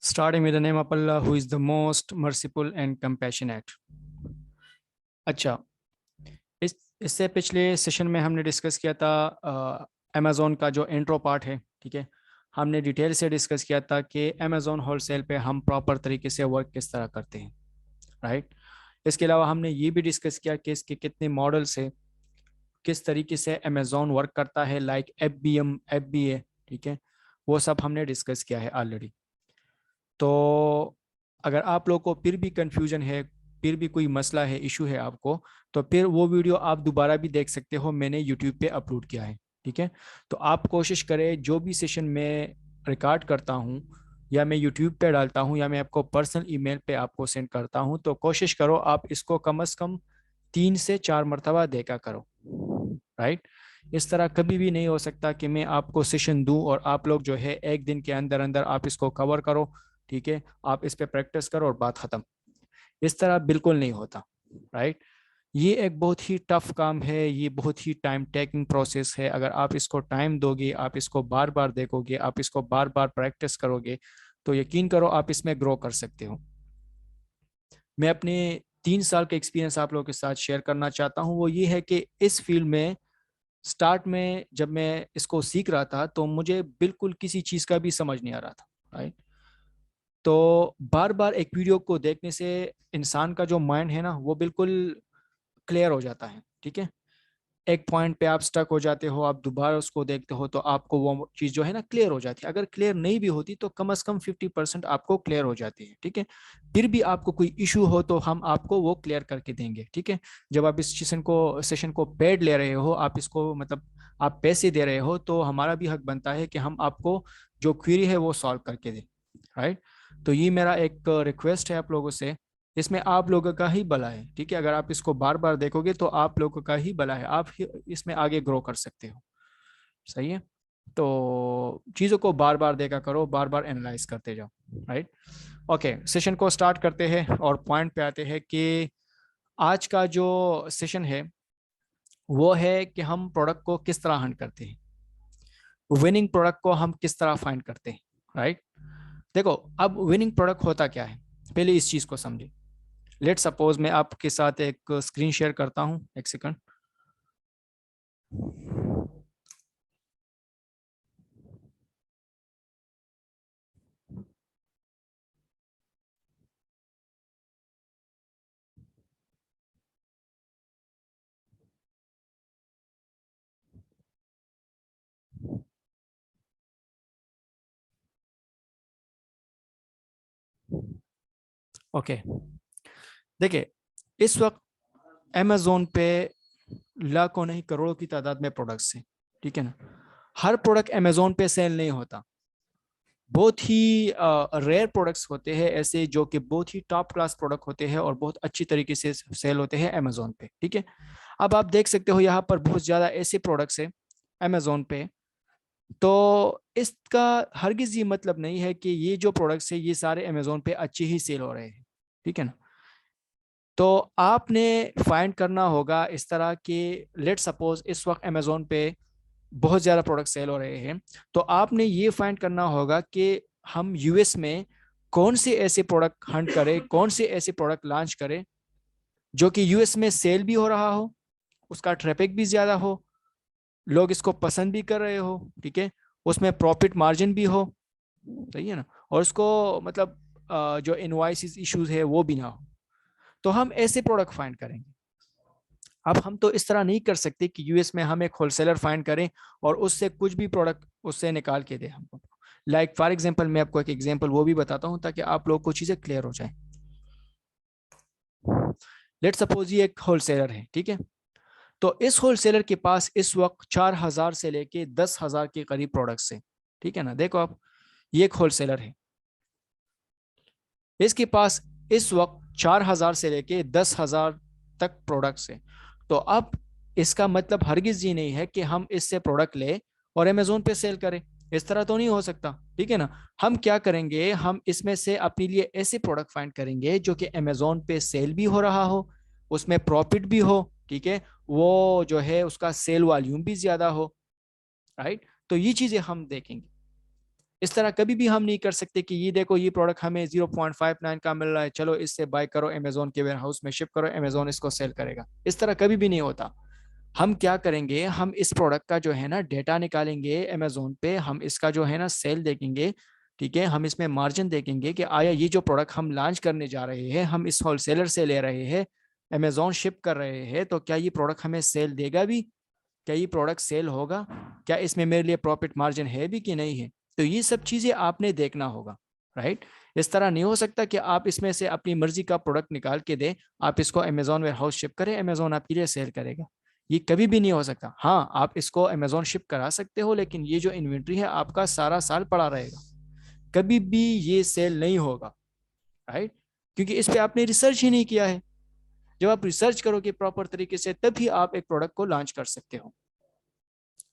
Starting with the name of Allah, who is the most merciful and compassionate. अच्छा, इससे पिछले session में हमने डिस्कस किया था अमेज़ोन का जो इंट्रो पार्ट है, ठीक है। हमने डिटेल से डिस्कस किया था कि अमेज़ोन होलसेल पे हम प्रॉपर तरीके से वर्क किस तरह करते हैं, राइट। इसके अलावा हमने ये भी डिस्कस किया कि इसके कितने मॉडल्स है, किस तरीके से अमेज़ोन वर्क करता है, लाइक FBM, FBA, ठीक है। वो सब हमने डिस्कस किया है ऑलरेडी। तो अगर आप लोग को फिर भी कंफ्यूजन है, फिर भी कोई मसला है, इशू है आपको, तो फिर वो वीडियो आप दोबारा भी देख सकते हो, मैंने यूट्यूब पे अपलोड किया है, ठीक है। तो आप कोशिश करें, जो भी सेशन में रिकॉर्ड करता हूँ या मैं यूट्यूब पे डालता हूँ या मैं आपको पर्सनल ईमेल पे आपको सेंड करता हूँ, तो कोशिश करो आप इसको कम से कम 3 से 4 मरतबा देखा करो, राइट। इस तरह कभी भी नहीं हो सकता कि मैं आपको सेशन दूं और आप लोग जो है एक दिन के अंदर अंदर आप इसको कवर करो, ठीक है, आप इस पे प्रैक्टिस करो और बात खत्म। इस तरह बिल्कुल नहीं होता, राइट। ये एक बहुत ही टफ काम है, ये बहुत ही टाइम टेकिंग प्रोसेस है। अगर आप इसको टाइम दोगे, आप इसको बार बार देखोगे, आप इसको बार बार प्रैक्टिस करोगे, तो यकीन करो आप इसमें ग्रो कर सकते हो। मैं अपने 3 साल का एक्सपीरियंस आप लोगों के साथ शेयर करना चाहता हूँ। वो ये है कि इस फील्ड में स्टार्ट में जब मैं इसको सीख रहा था तो मुझे बिल्कुल किसी चीज़ का भी समझ नहीं आ रहा था, राइट। तो बार बार एक वीडियो को देखने से इंसान का जो माइंड है ना, वो बिल्कुल क्लियर हो जाता है, ठीक है। एक पॉइंट पे आप स्टक हो जाते हो, आप दोबारा उसको देखते हो तो आपको वो चीज़ जो है ना क्लियर हो जाती है। अगर क्लियर नहीं भी होती तो कम से कम 50% आपको क्लियर हो जाती है, ठीक है। फिर भी आपको कोई इशू हो तो हम आपको वो क्लियर करके देंगे, ठीक है। जब आप इस सेशन को पेड ले रहे हो, आप इसको मतलब आप पैसे दे रहे हो, तो हमारा भी हक बनता है कि हम आपको जो क्वेरी है वो सॉल्व करके दें, राइट। तो ये मेरा एक रिक्वेस्ट है आप लोगों से। इसमें आप लोगों का ही भला है, ठीक है। अगर आप इसको बार बार देखोगे तो आप लोगों का ही भला है, आप ही इसमें आगे ग्रो कर सकते हो, सही है। तो चीज़ों को बार बार देखा करो, बार बार एनालाइज करते जाओ, राइट। ओके, सेशन को स्टार्ट करते हैं और पॉइंट पे आते हैं कि आज का जो सेशन है वो है कि हम प्रोडक्ट को किस तरह हंट करते हैं, विनिंग प्रोडक्ट को हम किस तरह फाइंड करते हैं, राइट। देखो, अब विनिंग प्रोडक्ट होता क्या है, पहले इस चीज़ को समझे। लेट सपोज मैं आपके साथ एक स्क्रीन शेयर करता हूं, एक सेकंड। ओके, देखिए, इस वक्त अमेजोन पे लाखों नहीं करोड़ों की तादाद में प्रोडक्ट्स हैं, ठीक है ना। हर प्रोडक्ट अमेजोन पे सेल नहीं होता। बहुत ही रेयर प्रोडक्ट्स होते हैं ऐसे जो कि बहुत ही टॉप क्लास प्रोडक्ट होते हैं और बहुत अच्छी तरीके से सेल होते हैं अमेजोन पे, ठीक है। अब आप देख सकते हो यहाँ पर बहुत ज़्यादा ऐसे प्रोडक्ट्स हैं अमेजोन पे। तो इसका हरगिज ये मतलब नहीं है कि ये जो प्रोडक्ट्स है ये सारे अमेजोन पे अच्छे ही सेल हो रहे हैं, ठीक है ना। तो आपने फाइंड करना होगा इस तरह कि लेट सपोज इस वक्त अमेजोन पे बहुत ज़्यादा प्रोडक्ट सेल हो रहे हैं, तो आपने ये फाइंड करना होगा कि हम यूएस में कौन से ऐसे प्रोडक्ट हंट करें, कौन से ऐसे प्रोडक्ट लॉन्च करें जो कि यूएस में सेल भी हो रहा हो, उसका ट्रैफिक भी ज़्यादा हो, लोग इसको पसंद भी कर रहे हो, ठीक है, उसमें प्रॉफिट मार्जिन भी हो, सही है ना, और उसको मतलब जो इनवॉइस इश्यूज है वो भी ना हो। तो हम ऐसे प्रोडक्ट फाइंड करेंगे। अब हम तो इस तरह नहीं कर सकते कि यूएस में हम एक होलसेलर फाइंड करें और उससे कुछ भी प्रोडक्ट उससे निकाल के दे हमको। लाइक फॉर एग्जांपल मैं आपको एक एग्जांपल वो भी बताता हूं ताकि आप लोग को चीज़ें क्लियर हो जाए। लेट सपोज ये एक होलसेलर है, ठीक है। तो इस होलसेलर के पास इस वक्त 4,000 से लेके 10,000 के करीब प्रोडक्ट्स है, ठीक है ना। देखो आप, ये एक होलसेलर है, इसके पास इस वक्त 4,000 से लेके 10,000 तक प्रोडक्ट्स है। तो अब इसका मतलब हरगिज ये नहीं है कि हम इससे प्रोडक्ट ले और अमेजोन पे सेल करें, इस तरह तो नहीं हो सकता, ठीक है ना। हम क्या करेंगे, हम इसमें से अपने लिए ऐसे प्रोडक्ट फाइंड करेंगे जो कि अमेजोन पे सेल भी हो रहा हो, उसमें प्रॉफिट भी हो, ठीक है, वो जो है उसका सेल वॉल्यूम भी ज्यादा हो, राइट। तो ये चीजें हम देखेंगे। इस तरह कभी भी हम नहीं कर सकते कि ये देखो ये प्रोडक्ट हमें 0.59 का मिल रहा है, चलो इससे बाय करो, अमेजोन के वेयर हाउस में शिप करो, अमेजोन इसको सेल करेगा। इस तरह कभी भी नहीं होता। हम क्या करेंगे, हम इस प्रोडक्ट का जो है ना डेटा निकालेंगे अमेजोन पे, हम इसका जो है ना सेल देखेंगे, ठीक है, हम इसमें मार्जिन देखेंगे कि आया ये जो प्रोडक्ट हम लॉन्च करने जा रहे हैं, हम इस होलसेलर से ले रहे हैं, अमेजोन शिप कर रहे हैं, तो क्या ये प्रोडक्ट हमें सेल देगा भी, क्या ये प्रोडक्ट सेल होगा, क्या इसमें मेरे लिए प्रॉफिट मार्जिन है भी कि नहीं है। तो ये सब चीजें आपने देखना होगा, राइट। इस तरह नहीं हो सकता कि आप इसमें से अपनी मर्जी का प्रोडक्ट निकाल के दें, आप इसको अमेजोन वेयर हाउस शिप करें, अमेजोन आपके लिए सेल करेगा, ये कभी भी नहीं हो सकता। हाँ, आप इसको अमेजोन शिप करा सकते हो, लेकिन ये जो इन्वेंट्री है आपका सारा साल पड़ा रहेगा, कभी भी ये सेल नहीं होगा, राइट, क्योंकि इस पे आपने रिसर्च ही नहीं किया है। जब आप रिसर्च करोगे प्रॉपर तरीके से, तभी आप एक प्रोडक्ट को लॉन्च कर सकते हो।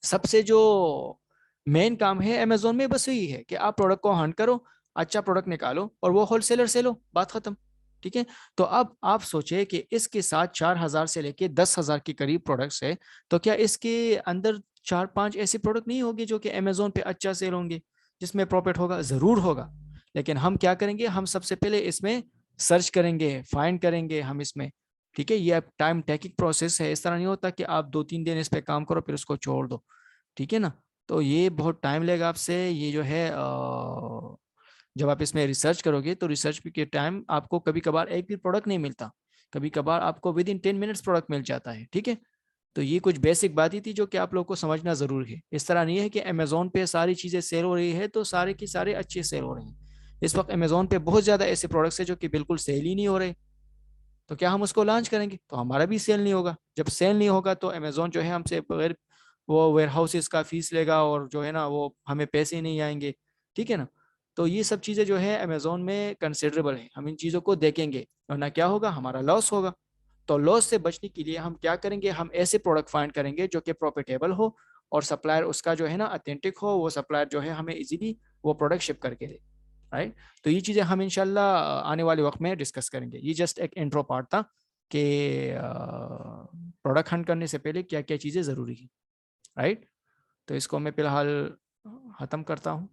सबसे जो मेन काम है अमेजोन में बस यही है कि आप प्रोडक्ट को हंट करो, अच्छा प्रोडक्ट निकालो और वो होलसेलर से लो, बात खत्म, ठीक है। तो अब आप सोचे कि इसके साथ 4,000 से लेके 10,000 के करीब प्रोडक्ट्स है, तो क्या इसके अंदर 4-5 ऐसे प्रोडक्ट नहीं होंगे जो कि अमेजोन पे अच्छा सेल होंगे, जिसमें प्रॉफिट होगा? जरूर होगा। लेकिन हम क्या करेंगे, हम सबसे पहले इसमें सर्च करेंगे, फाइंड करेंगे हम इसमें, ठीक है। ये टाइम टेकिंग प्रोसेस है, इस तरह नहीं होता कि आप 2-3 दिन इस पे काम करो फिर उसको छोड़ दो, ठीक है ना। तो ये बहुत टाइम लेगा आपसे, ये जो है जब आप इसमें रिसर्च करोगे तो रिसर्च के टाइम आपको कभी कभार एक भी प्रोडक्ट नहीं मिलता, कभी कभार आपको विद इन 10 मिनट्स प्रोडक्ट मिल जाता है, ठीक है। तो ये कुछ बेसिक बात ही थी जो कि आप लोगों को समझना जरूरी है। इस तरह नहीं है कि अमेजोन पे सारी चीजें सेल हो रही है तो सारे की सारे अच्छे सेल हो रहे हैं। इस वक्त अमेजोन पे बहुत ज्यादा ऐसे प्रोडक्ट्स है जो कि बिल्कुल सेल ही नहीं हो रहे, तो क्या हम उसको लॉन्च करेंगे तो हमारा भी सेल नहीं होगा। जब सेल नहीं होगा तो अमेजोन जो है हमसे बगैर वो वेयर हाउसेस का फीस लेगा और जो है ना वो हमें पैसे नहीं आएंगे, ठीक है ना। तो ये सब चीज़ें जो है अमेजोन में कंसिडरेबल है, हम इन चीज़ों को देखेंगे, वरना क्या होगा, हमारा लॉस होगा। तो लॉस से बचने के लिए हम क्या करेंगे, हम ऐसे प्रोडक्ट फाइंड करेंगे जो कि प्रॉफिटेबल हो और सप्लायर उसका जो है ना अथेंटिक हो, वो सप्लायर जो है हमें इजीली वो प्रोडक्ट शिप करके दे, राइट। तो ये चीज़ें हम इंशाल्लाह आने वाले वक्त में डिस्कस करेंगे। ये जस्ट एक इंट्रो पार्ट था कि प्रोडक्ट हंट करने से पहले क्या क्या चीज़ें ज़रूरी है, राइट। तो इसको मैं फिलहाल ख़त्म करता हूँ।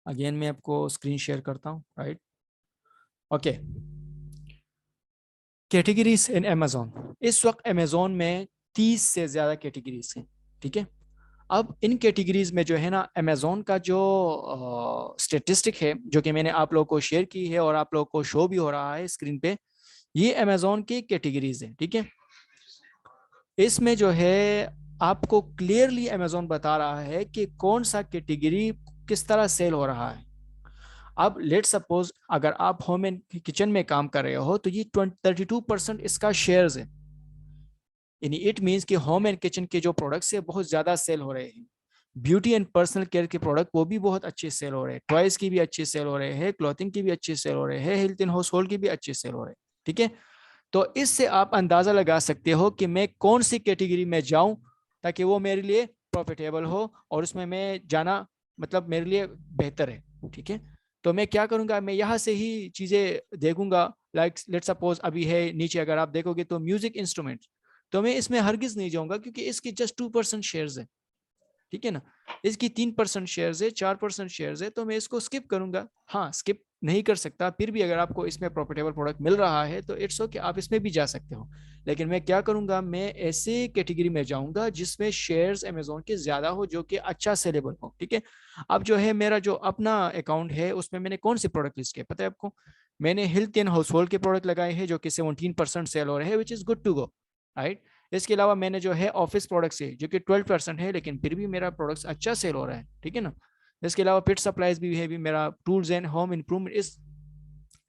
अगेन मैं आपको स्क्रीन शेयर करता हूँ, राइट। ओके, कैटेगरीज इन अमेजोन। इस वक्त अमेजोन में 30 से ज़्यादा कैटेगरीज हैं, ठीक है। अब इन कैटेगरीज में जो है ना अमेजोन का जो स्टेटिस्टिक है जो कि मैंने आप लोगों को शेयर की है और आप लोगों को शो भी हो रहा है स्क्रीन पे, ये अमेजोन की कैटेगरीज है, ठीक है। इसमें जो है आपको क्लियरली अमेजोन बता रहा है कि कौन सा कैटेगरी किस तरह सेल हो रहा है। अब लेट सपोज अगर आप होम एंड किचन में काम कर रहे हो तो ये 32% इसका शेयर्स है, यानी इट मीन्स कि होम एंड किचन के जो प्रोडक्ट्स है बहुत ज्यादा सेल हो रहे हैं। ब्यूटी एंड पर्सनल केयर के प्रोडक्ट वो भी बहुत अच्छे सेल हो रहे हैं, टॉयज की भी अच्छे सेल हो रहे हैं, क्लॉथिंग की भी अच्छे सेल हो रहे हैं, हेल्थ एंड हाउस होल्ड की भी अच्छे सेल हो रहे हैं, ठीक है। तो इससे आप अंदाजा लगा सकते हो कि मैं कौन सी कैटेगरी में जाऊं ताकि वो मेरे लिए प्रॉफिटेबल हो और उसमें मैं जाना मतलब मेरे लिए बेहतर है, ठीक है। तो मैं क्या करूंगा, मैं यहाँ से ही चीजें देखूंगा। लाइक लेट सपोज अभी है नीचे अगर आप देखोगे तो म्यूजिक इंस्ट्रूमेंट, तो मैं इसमें हरगिज नहीं जाऊंगा क्योंकि इसकी जस्ट 2% शेयर्स है, ठीक है ना। इसकी 3% शेयर्स है, 4% शेयर्स है, तो मैं इसको स्किप करूंगा। हाँ, स्किप नहीं कर सकता, फिर भी अगर आपको इसमें प्रॉफिटेबल प्रोडक्ट मिल रहा है तो इट्स ओके, आप इसमें भी जा सकते हो। लेकिन मैं क्या करूंगा, मैं ऐसे कैटेगरी में जाऊंगा जिसमें शेयर्स अमेजोन के ज्यादा हो, जो कि अच्छा सेलेबल हो, ठीक है। अब जो है मेरा जो अपना अकाउंट है उसमें मैंने कौन सी प्रोडक्ट लिस्ट किया पता है आपको? मैंने हेल्थ एंड हाउस होल्ड के प्रोडक्ट लगाए हैं जो कि 17% सेल हो रहे हैं, which is good to go, right. इसके अलावा मैंने जो है ऑफिस प्रोडक्ट्स है जो कि 12% है, लेकिन फिर भी मेरा प्रोडक्ट्स अच्छा सेल हो रहा है, ठीक है ना। इसके अलावा पिट सप्लाईज भी है, भी मेरा टूल्स एंड होम इंप्रूवमेंट इस,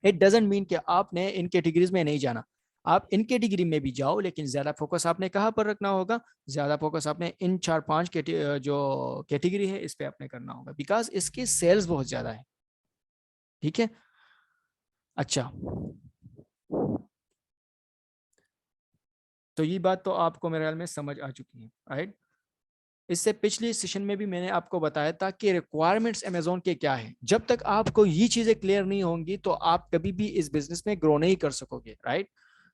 इट डजंट मीन कि आपने इन कैटेगरीज में नहीं जाना, आप इन कैटेगरी में भी जाओ, लेकिन ज्यादा फोकस आपने कहाँ पर रखना होगा, ज्यादा फोकस आपने इन 4-5 जो कैटेगरी है इस पे आपने करना होगा, बिकॉज इसके सेल्स बहुत ज्यादा है, ठीक है। अच्छा, तो ये बात तो आपको मेरे ख्याल में समझ आ चुकी है, राइट। इससे पिछली सेशन में भी मैंने आपको बताया था कि रिक्वायरमेंट्स अमेजोन के क्या है। जब तक आपको ये चीजें क्लियर नहीं होंगी तो आप कभी भी इस बिजनेस में ग्रो नहीं कर सकोगे, राइट।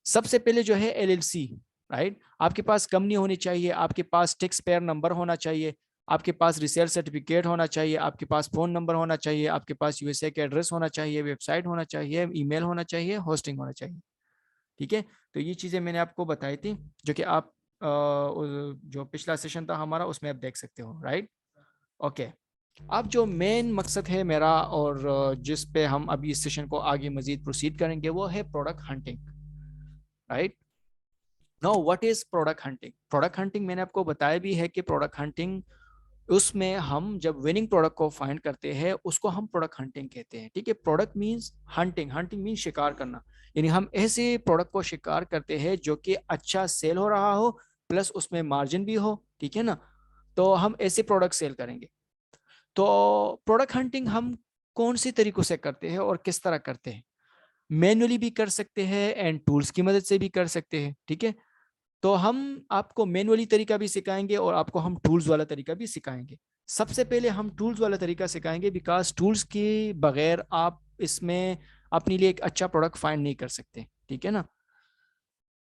सबसे पहले जो है एलएलसी, राइट। आपके पास कंपनी होनी चाहिए, आपके पास टैक्स पेयर नंबर होना चाहिए, आपके पास रिसेल सर्टिफिकेट होना चाहिए, आपके पास फ़ोन नंबर होना चाहिए, आपके पास यूएसए का एड्रेस होना चाहिए, वेबसाइट होना चाहिए, ईमेल होना चाहिए, होस्टिंग होना चाहिए। ठीक है, तो ये चीज़ें मैंने आपको बताई थी, जो कि आप जो पिछला सेशन था हमारा उसमें आप देख सकते हो, राइट। ओके, अब जो मेन मकसद है मेरा और जिस पे हम अभी इस सेशन को आगे मजीद प्रोसीड करेंगे वो है product hunting, right. Now what is product hunting? Product hunting मैंने आपको बताया भी है कि प्रोडक्ट हंटिंग, उसमें हम जब विनिंग प्रोडक्ट को फाइंड करते हैं उसको हम प्रोडक्ट हंटिंग कहते हैं। ठीक है, product means hunting, hunting means शिकार करना, यानी हम ऐसे प्रोडक्ट को शिकार करते हैं जो कि अच्छा सेल हो रहा हो प्लस उसमें मार्जिन भी हो। ठीक है ना, तो हम ऐसे प्रोडक्ट सेल करेंगे। तो प्रोडक्ट हंटिंग हम कौन सी तरीकों से करते हैं और किस तरह करते हैं? मैन्युअली भी कर सकते हैं एंड टूल्स की मदद से भी कर सकते हैं। ठीक है, तो हम आपको मैनुअली तरीका भी सिखाएंगे और आपको हम टूल्स वाला तरीका भी सिखाएंगे। सबसे पहले हम टूल्स वाला तरीका सिखाएंगे, बिकॉज टूल्स के बगैर आप इसमें अपने लिए एक अच्छा प्रोडक्ट फाइंड नहीं कर सकते। ठीक है ना,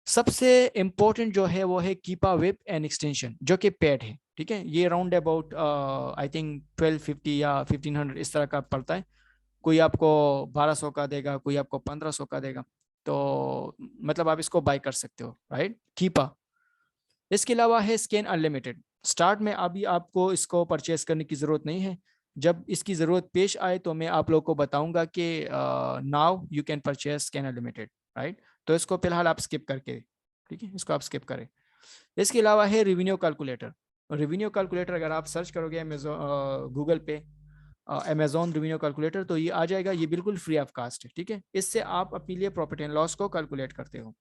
सबसे इंपॉर्टेंट जो है वो है कीपा वेब एंड एक्सटेंशन, जो कि पेड है। ठीक है, ये राउंड अबाउट आई थिंक 1250 या 1500 इस तरह का पड़ता है। कोई आपको 1200 का देगा, कोई आपको 1500 का देगा, तो मतलब आप इसको बाय कर सकते हो, राइट, कीपा। इसके अलावा है स्कैन अनलिमिटेड। स्टार्ट में अभी आपको इसको परचेस करने की ज़रूरत नहीं है, जब इसकी ज़रूरत पेश आए तो मैं आप लोगों को बताऊंगा कि now you can purchase scan unlimited, right. तो इसको फिलहाल आप स्किप करके, ठीक है, इसको आप स्किप करें। इसके अलावा है रिवेन्यू कैलकुलेटर। रिवेन्यू कैलकुलेटर अगर आप सर्च करोगे अमेजोन गूगल पे अमेजोन रिवेन्यू कैलकुलेटर, तो ये आ जाएगा। ये बिल्कुल फ्री ऑफ कास्ट है। ठीक है, इससे आप अपने लिए प्रॉफिट एंड लॉस को कैलकुलेट करते हो।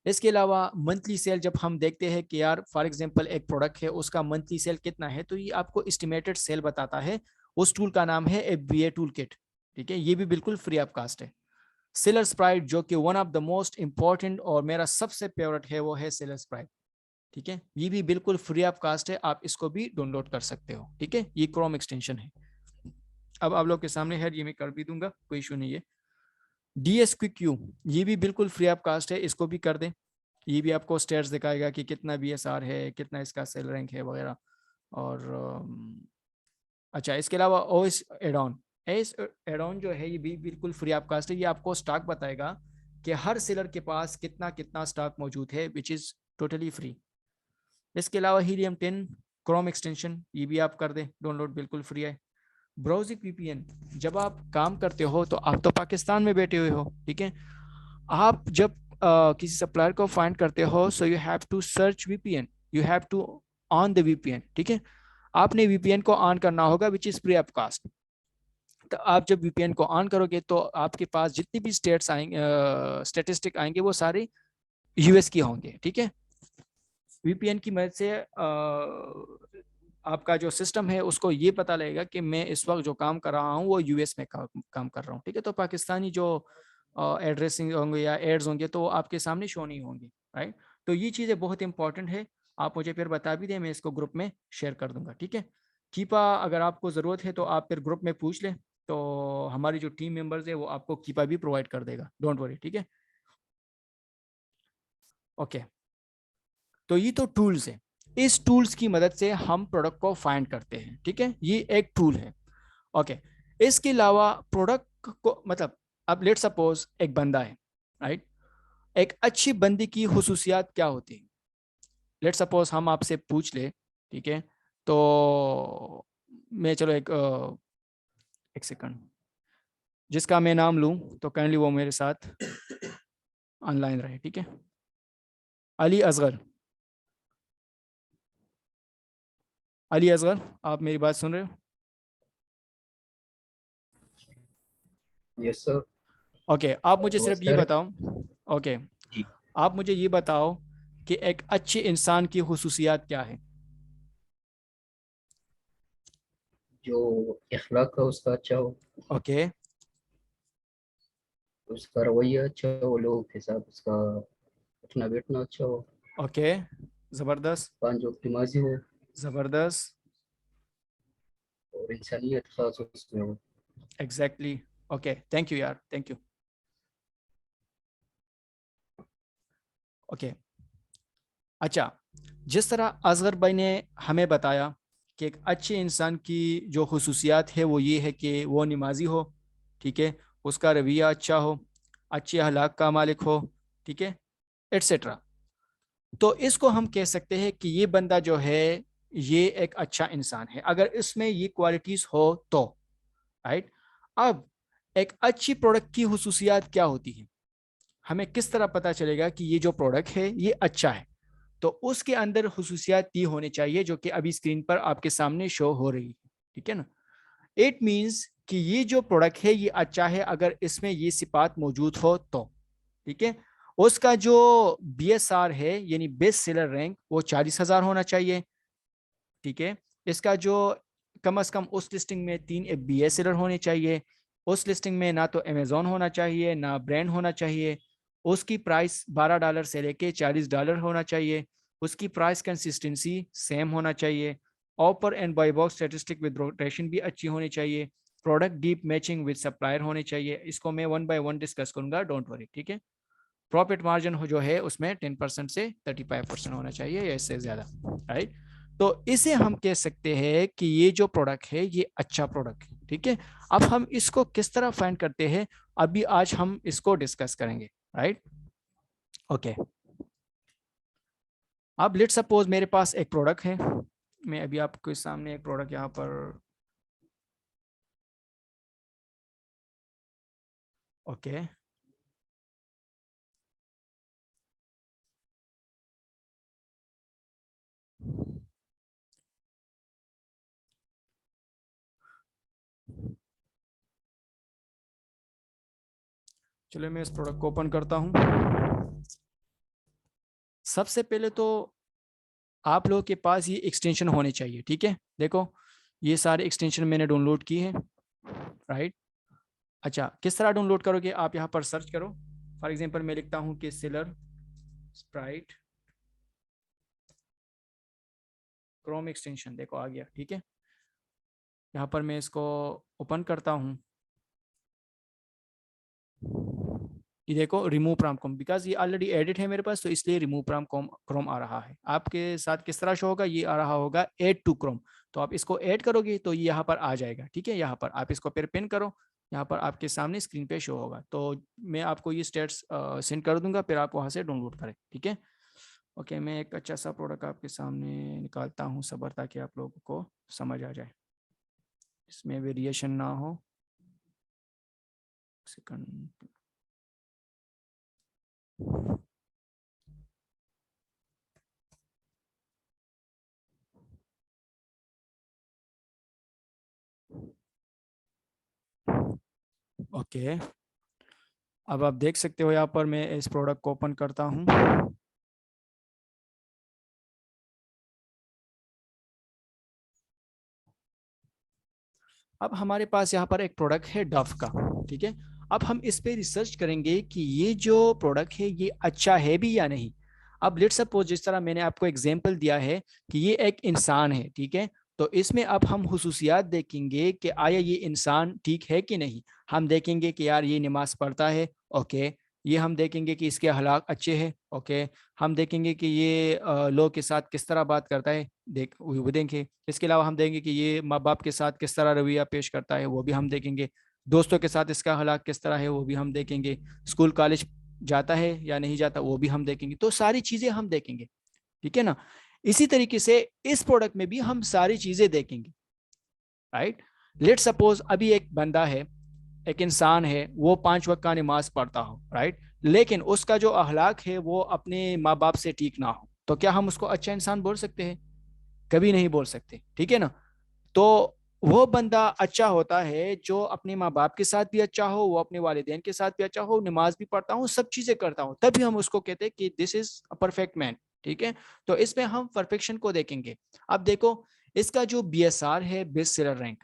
इसके अलावा मंथली सेल, जब हम देखते हैं कि यार फॉर एग्जांपल एक प्रोडक्ट है उसका मंथली सेल कितना है, तो ये आपको एस्टिमेटेड सेल बताता है। उस टूल का नाम है FBA टूल किट। ठीक है, ये भी बिल्कुल फ्री ऑफ कास्ट है। सेलर स्प्राइट, जो कि one of the most important और मेरा सबसे फेवरेट है, वो है सेलर स्प्राइट। ठीक है, ये भी बिल्कुल फ्री ऑफ कास्ट है, आप इसको भी डाउनलोड कर सकते हो। ठीक है, ये क्रोम एक्सटेंशन है। अब आप लोग के सामने है, ये मैं कर भी दूंगा, कोई इशू नहीं है। DSQQ, ये भी बिल्कुल फ्री ऑफ कास्ट है, इसको भी कर दें। ये भी आपको स्टेट्स दिखाएगा कि कितना BSR है, कितना इसका सेल रैंक है वगैरह। और अच्छा, इसके अलावा ओएस एडॉन, एस एडॉन जो है ये भी बिल्कुल फ्री ऑफ कास्ट है। ये आपको स्टॉक बताएगा कि हर सेलर के पास कितना कितना स्टॉक मौजूद है, विच इज़ टोटली फ्री। इसके अलावा हीलियम 10 क्रोम एक्सटेंशन, ये भी आप कर दें डाउनलोड, बिल्कुल फ्री है। ब्राउजिंग VPN, जब आप काम करते हो तो आप तो पाकिस्तान में बैठे हुए हो। ठीक है, आप जब किसी सप्लायर को फाइंड करते हो, so you have to search VPN, you have to on the VPN। ठीक है, आपने VPN को ऑन करना होगा, which is free of cost. तो आप जब VPN को ऑन करोगे तो आपके पास जितनी भी स्टेट्स आएंगे, स्टेटिस्टिक आएंगे, वो सारे US की होंगे। ठीक है, VPN की मदद से आपका जो सिस्टम है उसको ये पता लगेगा कि मैं इस वक्त जो काम कर रहा हूँ वो US में काम कर रहा हूँ। ठीक है, तो पाकिस्तानी जो एड्रेसिंग होंगे या एड्स होंगे तो आपके सामने शो नहीं होंगे, राइट। तो ये चीज़ें बहुत इंपॉर्टेंट है, आप मुझे फिर बता भी दें, मैं इसको ग्रुप में शेयर कर दूंगा। ठीक है, कीपा अगर आपको ज़रूरत है तो आप फिर ग्रुप में पूछ लें, तो हमारी जो टीम मेंबर्स है वो आपको कीपा भी प्रोवाइड कर देगा, डोंट वरी। ठीक है, ओके, तो ये तो टूल्स है। इस टूल्स की मदद से हम प्रोडक्ट को फाइंड करते हैं। ठीक है, ये एक टूल है। ओके, इसके अलावा प्रोडक्ट को मतलब, अब लेट सपोज एक बंदा है, राइट। एक अच्छी बंदी की हुसूसियात क्या होती है? लेट सपोज हम आपसे पूछ ले, ठीक है, तो मैं चलो एक सेकंड, जिसका मैं नाम लूं तो काइंडली वो मेरे साथ ऑनलाइन रहे। ठीक है, अली असगर। अली असगर, आप मेरी बात सुन रहे हो? Yes sir. ओके, आप मुझे सिर्फ आवाज ये आ रही? बताओ। ओके, जी। आप मुझे ये बताओ कि एक अच्छे इंसान की हुसूसियात क्या है? जो इखलाक है उसका अच्छा हो, ओके, उसका रवैया अच्छा हो, लोगों के साथ उसका उठना बैठना अच्छा हो, ओके, ज़बरदस्त, पांच वक्त की नमाजी हो, ज़बरदस्त, और इंसानियत खास उसमें हो। एग्जैक्टली। ओके, थैंक यू यार, थैंक यू। ओके, अच्छा, जिस तरह असगर भाई ने हमें बताया कि एक अच्छे इंसान की जो खुसूसियात है वो ये है कि वो नमाजी हो, ठीक है, उसका रवैया अच्छा हो, अच्छे अखलाक का मालिक हो, ठीक है, एट्सेट्रा। तो इसको हम कह सकते हैं कि ये बंदा जो है ये एक अच्छा इंसान है अगर इसमें ये क्वालिटीज हो तो, राइट। अब एक अच्छी प्रोडक्ट की हुसूसियात क्या होती है, हमें किस तरह पता चलेगा कि ये जो प्रोडक्ट है ये अच्छा है? तो उसके अंदर हुसूसियात ये होने चाहिए जो कि अभी स्क्रीन पर आपके सामने शो हो रही है, ठीक है ना। इट मीन्स कि ये जो प्रोडक्ट है ये अच्छा है अगर इसमें ये सिफात मौजूद हो तो, ठीक है। उसका जो BSR है यानी बेस्ट सेलर रैंक वो 40,000 होना चाहिए, ठीक है। इसका जो कम से कम उस लिस्टिंग में 3 FBA सेलर होने चाहिए, उस लिस्टिंग में ना तो अमेजोन होना चाहिए ना ब्रांड होना चाहिए, उसकी प्राइस $12 से लेके $40 होना चाहिए, उसकी प्राइस कंसिस्टेंसी सेम होना चाहिए, offer and buy box statistic with rotation भी अच्छी होनी चाहिए, product deep matching with supplier होने चाहिए। इसको मैं 1 by 1 डिस्कस करूंगा, डोंट वरी, ठीक है। प्रॉफिट मार्जिन हो जो है उसमें 10% से 35% होना चाहिए या इससे ज्यादा, राइट। तो इसे हम कह सकते हैं कि ये जो प्रोडक्ट है ये अच्छा प्रोडक्ट है, ठीक है। अब हम इसको किस तरह फाइंड करते हैं, अभी आज हम इसको डिस्कस करेंगे, राइट। ओके, अब लेट सपोज मेरे पास एक प्रोडक्ट है, मैं अभी आपके सामने एक प्रोडक्ट यहाँ पर, ओके, चलो मैं इस प्रोडक्ट को ओपन करता हूँ। सबसे पहले तो आप लोगों के पास ये एक्सटेंशन होने चाहिए, ठीक है। देखो ये सारे एक्सटेंशन मैंने डाउनलोड किए हैं, राइट। अच्छा, किस तरह डाउनलोड करोगे, आप यहाँ पर सर्च करो। फॉर एग्जांपल मैं लिखता हूँ कि सेलर स्प्राइट क्रोम एक्सटेंशन, देखो आ गया, ठीक है। यहाँ पर मैं इसको ओपन करता हूँ, ये देखो रिमूव फ्रॉम क्रोम, बिकॉज ये ऑलरेडी एडिट है मेरे पास तो इसलिए रिमूव फ्रॉम क्रोम आ रहा है। आपके साथ किस तरह शो होगा, ये आ रहा होगा ऐड टू क्रोम, तो आप इसको ऐड करोगे तो ये यहाँ पर आ जाएगा, ठीक है। यहाँ पर आप इसको फिर पिन करो, यहाँ पर आपके सामने स्क्रीन पे शो होगा, तो मैं आपको ये स्टेट्स सेंड कर दूंगा, फिर आप वहाँ से डाउनलोड करें, ठीक है। ओके, मैं एक अच्छा सा प्रोडक्ट आपके सामने निकालता हूँ सबर, ताकि आप लोगों को समझ आ जाए, इसमें वेरिएशन ना हो। सेकंड, ओके, अब आप देख सकते हो यहाँ पर मैं इस प्रोडक्ट को ओपन करता हूँ। अब हमारे पास यहाँ पर एक प्रोडक्ट है डव का, ठीक है। अब हम इस पे रिसर्च करेंगे कि ये जो प्रोडक्ट है ये अच्छा है भी या नहीं। अब लेट्स सपोज जिस तरह मैंने आपको एग्जांपल दिया है कि ये एक इंसान है, ठीक है। तो इसमें अब हम हुसूसियात देखेंगे कि आया ये इंसान ठीक है कि नहीं। हम देखेंगे कि यार ये नमाज पढ़ता है, ओके। ये हम देखेंगे कि इसके अखलाक अच्छे हैं, ओके। हम देखेंगे कि ये लोग के साथ किस तरह बात करता है, वो देखें। इसके अलावा हम देखेंगे कि ये माँ बाप के साथ किस तरह रवैया पेश करता है, वो भी हम देखेंगे। दोस्तों के साथ इसका अखलाक किस तरह है वो भी हम देखेंगे। स्कूल कॉलेज जाता है या नहीं जाता वो भी हम देखेंगे, तो सारी चीज़ें हम देखेंगे, ठीक है ना। इसी तरीके से इस प्रोडक्ट में भी हम सारी चीज़ें देखेंगे, राइट। लेट सपोज अभी एक बंदा है, एक इंसान है, वो 5 वक्त का नमाज पढ़ता हो, राइट, लेकिन उसका जो अखलाक है वो अपने माँ बाप से ठीक ना हो, तो क्या हम उसको अच्छा इंसान बोल सकते हैं? कभी नहीं बोल सकते, ठीक है ना। तो वो बंदा अच्छा होता है जो अपने माँ बाप के साथ भी अच्छा हो, वो अपने वालिदैन के साथ भी अच्छा हो, नमाज भी पढ़ता हूँ, सब चीजें करता हूँ, तभी हम उसको कहते हैं कि this is a perfect man, ठीक है। तो इसमें हम परफेक्शन को देखेंगे। अब देखो इसका जो BSR है, बेस्ट सेलर रैंक,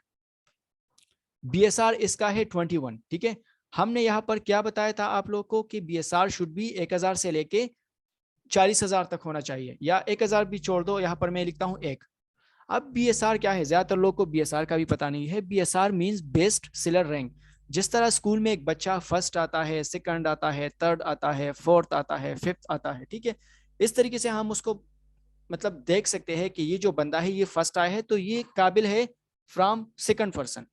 BSR इसका है 21, ठीक है। हमने यहाँ पर क्या बताया था आप लोग को कि BSR शुड भी 1,000 से लेके 40,000 तक होना चाहिए, या 1,000 भी छोड़ दो, यहाँ पर मैं लिखता हूँ एक। अब BSR क्या है, ज्यादातर लोग को BSR का भी पता नहीं है। BSR means best seller rank. जिस तरह स्कूल में एक बच्चा फर्स्ट आता है, सेकंड आता है, थर्ड आता है, फोर्थ आता है, फिफ्थ आता है, ठीक है, इस तरीके से हम उसको मतलब देख सकते हैं कि ये जो बंदा है ये फर्स्ट आया है तो ये काबिल है फ्रॉम सेकंड पर्सन,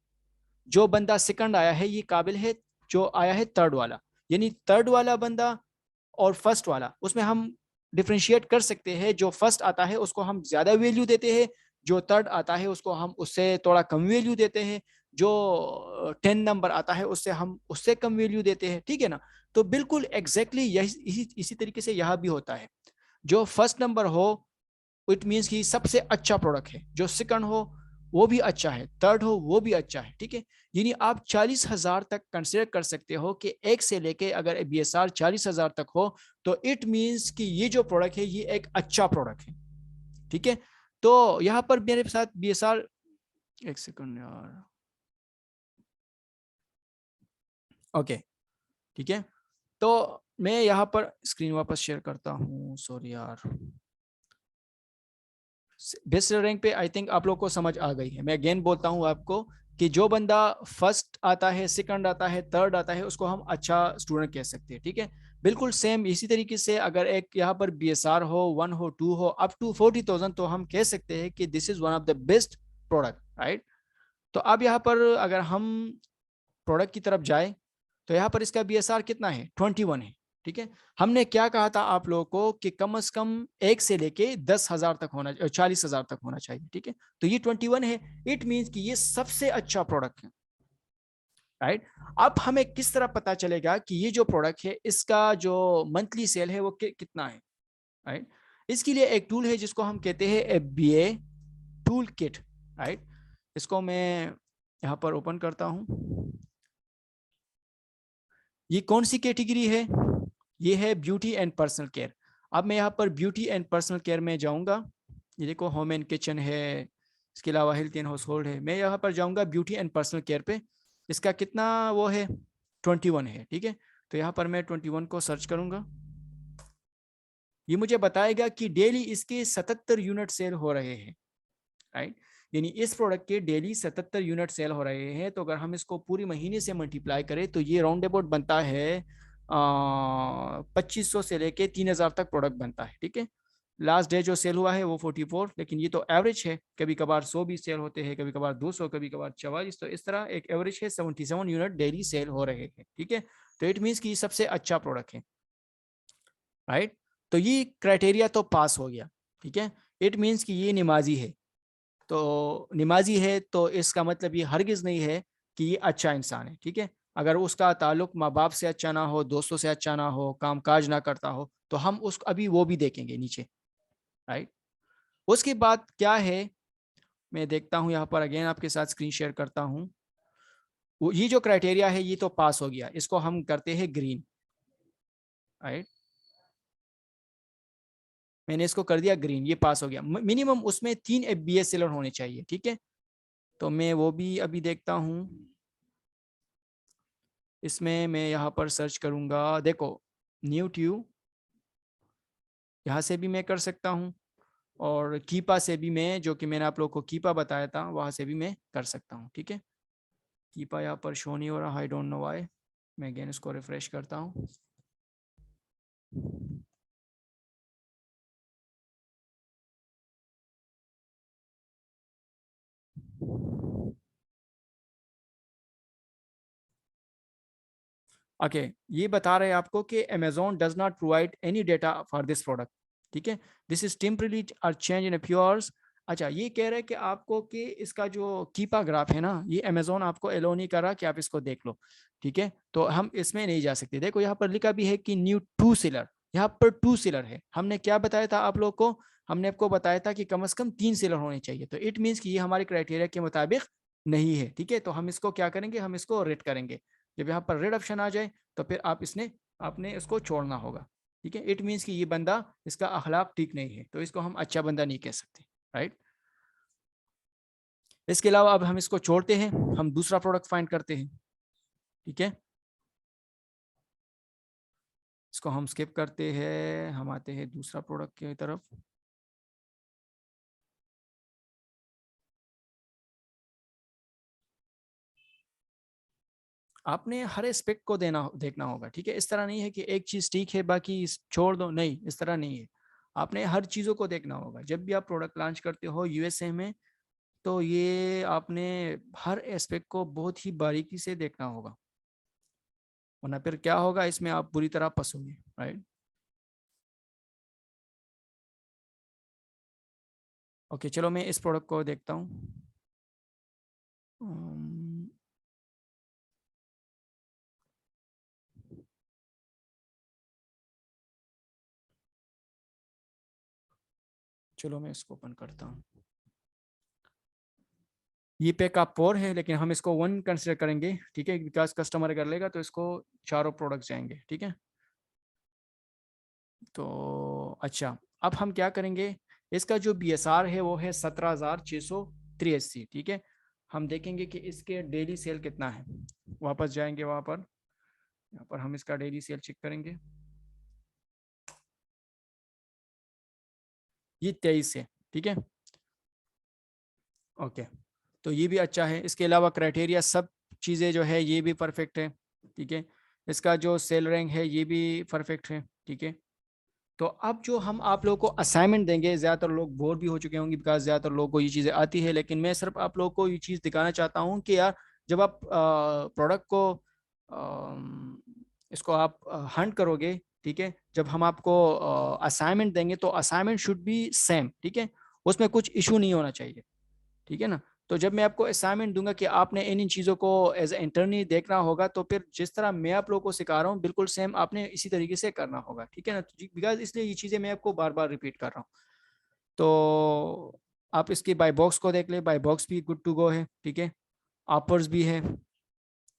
जो बंदा सेकंड आया है ये काबिल है जो आया है थर्ड वाला। यानी थर्ड वाला बंदा और फर्स्ट वाला उसमें हम डिफ्रेंशिएट कर सकते हैं, जो फर्स्ट आता है उसको हम ज्यादा वैल्यू देते हैं, जो थर्ड आता है उसको हम उससे थोड़ा कम वैल्यू देते हैं, जो 10 नंबर आता है उससे हम उससे कम वैल्यू देते हैं, ठीक है ना। तो बिल्कुल एग्जैक्टली इसी तरीके से यहाँ भी होता है। जो फर्स्ट नंबर हो इट मीन्स कि सबसे अच्छा प्रोडक्ट है, जो सेकंड हो वो भी अच्छा है, थर्ड हो वो भी अच्छा है, ठीक है। यानी आप 40,000 तक कंसिडर कर सकते हो कि एक से लेके अगर BSR 40,000 तक हो तो इट मीन्स कि ये जो प्रोडक्ट है ये एक अच्छा प्रोडक्ट है, ठीक है। तो यहाँ पर मेरे साथ BSR, एक सेकंड यार, ओके, ठीक है। तो मैं यहाँ पर स्क्रीन वापस शेयर करता हूँ, सॉरी यार। बेस्ट रैंक पे आई थिंक आप लोग को समझ आ गई है। मैं अगेन बोलता हूँ आपको कि जो बंदा फर्स्ट आता है, सेकंड आता है, थर्ड आता है उसको हम अच्छा स्टूडेंट कह सकते हैं, ठीक है। बिल्कुल सेम इसी तरीके से अगर एक यहाँ पर BSR हो 1 हो 2 हो अप टू 40,000 तो हम कह सकते हैं कि this is one of the best product, right. तो अब यहाँ पर अगर हम प्रोडक्ट की तरफ जाए तो यहाँ पर इसका BSR कितना है, 21 है, ठीक है। हमने क्या कहा था आप लोगों को कि कम से कम 1 से लेके 10,000 तक होना, 40,000 तक होना चाहिए, ठीक है। तो ये 21 है, इट मीन्स कि ये सबसे अच्छा प्रोडक्ट है, राइट। अब हमें किस तरह पता चलेगा कि ये जो प्रोडक्ट है इसका जो मंथली सेल है वो कितना है, राइट। इसके लिए एक टूल है जिसको हम कहते हैं FBA टूल किट, राइट। इसको मैं यहाँ पर ओपन करता हूँ। ये कौन सी कैटेगरी है, ये है ब्यूटी एंड पर्सनल केयर। अब मैं यहाँ पर ब्यूटी एंड पर्सनल केयर में जाऊँगा, ये देखो होम एंड किचन है, इसके अलावा हेल्थ एंड हाउस होल्ड है। मैं यहाँ पर जाऊँगा ब्यूटी एंड पर्सनल केयर पे, इसका कितना वो है, 21 है, ठीक है। तो यहाँ पर मैं 21 को सर्च करूँगा, ये मुझे बताएगा कि डेली इसके 77 यूनिट सेल हो रहे हैं, राइट। यानी इस प्रोडक्ट के डेली 77 यूनिट सेल हो रहे हैं। तो अगर हम इसको पूरी महीने से मल्टीप्लाई करें तो ये राउंड अबाउट बनता है 2500 से लेके 3000 तक प्रोडक्ट बनता है, ठीक है। लास्ट डे जो सेल हुआ है वो 44, लेकिन ये तो एवरेज है, कभी कभार 100 भी सेल होते हैं, कभी कभार 200, कभी कभार 44। तो इस तरह एक एवरेज है 77 यूनिट डेली सेल हो रहे हैं, ठीक है। तो इट मीन्स कि सबसे अच्छा प्रोडक्ट है, राइट। तो ये क्राइटेरिया तो पास हो गया, ठीक है। इट मीन्स कि ये नमाजी है। तो नमाजी है तो इसका मतलब ये हरगिज नहीं है कि ये अच्छा इंसान है, ठीक है। अगर उसका ताल्लुक माँ बाप से अच्छा ना हो, दोस्तों से अच्छा ना हो, काम काज ना करता हो, तो हम उसको अभी वो भी देखेंगे नीचे, राइट। उसके बाद क्या है, मैं देखता हूँ यहाँ पर अगेन आपके साथ स्क्रीन शेयर करता हूँ। ये जो क्राइटेरिया है ये तो पास हो गया, इसको हम करते हैं ग्रीन, राइट। मैंने इसको कर दिया ग्रीन, ये पास हो गया। मिनिमम उसमें 3 FBA सेलर होने चाहिए, ठीक है। तो मैं वो भी अभी देखता हूँ। इसमें मैं यहाँ पर सर्च करूँगा, देखो न्यू ट्यू, यहाँ से भी मैं कर सकता हूँ, और कीपा से भी मैं, जो कि मैंने आप लोग को कीपा बताया था वहाँ से भी मैं कर सकता हूँ, ठीक है। कीपा यहाँ पर शो नहीं हो रहा, आई डोंट नो व्हाई। मैं अगेन इसको रिफ्रेश करता हूँ। ओके, ये बता रहे हैं आपको कि Amazon does not provide any data for this product, ठीक है। This is temporarily or change in few hours. अच्छा, ये कह रहे हैं कि आपको कि इसका जो कीपा ग्राफ है ना, ये Amazon आपको अलो नहीं कर रहा कि आप इसको देख लो, ठीक है। तो हम इसमें नहीं जा सकते। देखो यहाँ पर लिखा भी है कि न्यू टू सेलर, यहाँ पर 2 सेलर है। हमने क्या बताया था आप लोग को, हमने आपको बताया था कि कम से कम 3 सेलर होने चाहिए। तो इट मीन्स कि ये हमारे क्राइटेरिया के मुताबिक नहीं है, ठीक है। तो हम इसको क्या करेंगे, हम इसको रेड करेंगे। जब यहाँ पर रेड ऑप्शन आ जाए तो फिर आपने इसको छोड़ना होगा, ठीक है। इट मीन्स कि ये बंदा, इसका अखलाक ठीक नहीं है, तो इसको हम अच्छा बंदा नहीं कह सकते, राइट। इसके अलावा अब हम इसको छोड़ते हैं, हम दूसरा प्रोडक्ट फाइंड करते हैं, ठीक है। इसको हम स्किप करते हैं, हम आते हैं दूसरा प्रोडक्ट की तरफ। आपने हर एस्पेक्ट को देखना होगा, ठीक है। इस तरह नहीं है कि एक चीज ठीक है बाकी छोड़ दो, नहीं, इस तरह नहीं है। आपने हर चीज़ों को देखना होगा। जब भी आप प्रोडक्ट लॉन्च करते हो यूएसए में, तो ये आपने हर एस्पेक्ट को बहुत ही बारीकी से देखना होगा, वरना फिर क्या होगा, इसमें आप बुरी तरह फंसोगे, राइट। ओके, चलो मैं इस प्रोडक्ट को देखता हूँ। चलो मैं इसको ओपन करता हूँ। ये पैक आप पोर है, लेकिन हम इसको वन कंसिडर करेंगे, ठीक है, बिकॉज कस्टमर अगर लेगा तो इसको चारों प्रोडक्ट जाएंगे, ठीक है। तो अच्छा, अब हम क्या करेंगे, इसका जो BSR है वो है 17,683, ठीक है। हम देखेंगे कि इसके डेली सेल कितना है। वापस जाएंगे वहां पर, यहाँ पर हम इसका डेली सेल चेक करेंगे। ये 23 है, ठीक है। ओके, तो ये भी अच्छा है। इसके अलावा क्राइटेरिया सब चीज़ें जो है ये भी परफेक्ट है, ठीक है। इसका जो सेल रैंक है ये भी परफेक्ट है, ठीक है। तो अब जो हम आप लोगों को असाइनमेंट देंगे, ज़्यादातर लोग बोर भी हो चुके होंगे बिकॉज ज़्यादातर लोगों को ये चीज़ें आती है, लेकिन मैं सिर्फ आप लोगों को ये चीज़ दिखाना चाहता हूँ कि यार जब आप प्रोडक्ट को इसको आप हंट करोगे, ठीक है, जब हम आपको असाइनमेंट देंगे तो असाइनमेंट शुड बी सेम, ठीक है, उसमें कुछ इशू नहीं होना चाहिए, ठीक है ना। तो जब मैं आपको असाइनमेंट दूंगा कि आपने इन चीज़ों को एज इंटरनी देखना होगा, तो फिर जिस तरह मैं आप लोगों को सिखा रहा हूँ बिल्कुल सेम आपने इसी तरीके से करना होगा, ठीक है ना। बिकॉज इसलिए ये चीज़ें मैं आपको बार बार रिपीट कर रहा हूँ। तो आप इसकी बाय बॉक्स को देख ले, बाय बॉक्स भी गुड टू गो है, ठीक है। ऑफर्स भी है,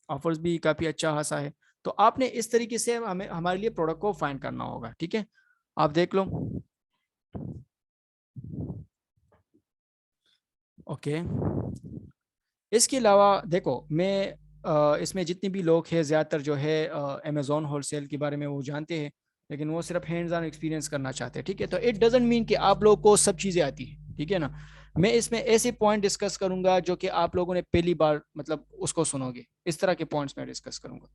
ऑफर्स भी काफ़ी अच्छा खासा है। तो आपने इस तरीके से हमें हमारे लिए प्रोडक्ट को फाइंड करना होगा, ठीक है। आप देख लो। ओके, इसके अलावा देखो, मैं इसमें जितने भी लोग हैं ज़्यादातर जो है अमेजोन होलसेल के बारे में वो जानते हैं, लेकिन वो सिर्फ हैंड्स ऑन एक्सपीरियंस करना चाहते हैं, ठीक है। तो इट डजेंट मीन कि आप लोगों को सब चीज़ें आती हैं, ठीक है ना। मैं इसमें ऐसे पॉइंट डिस्कस करूंगा जो कि आप लोगों ने पहली बार मतलब उसको सुनोगे, इस तरह के पॉइंट्स मैं डिस्कस करूंगा।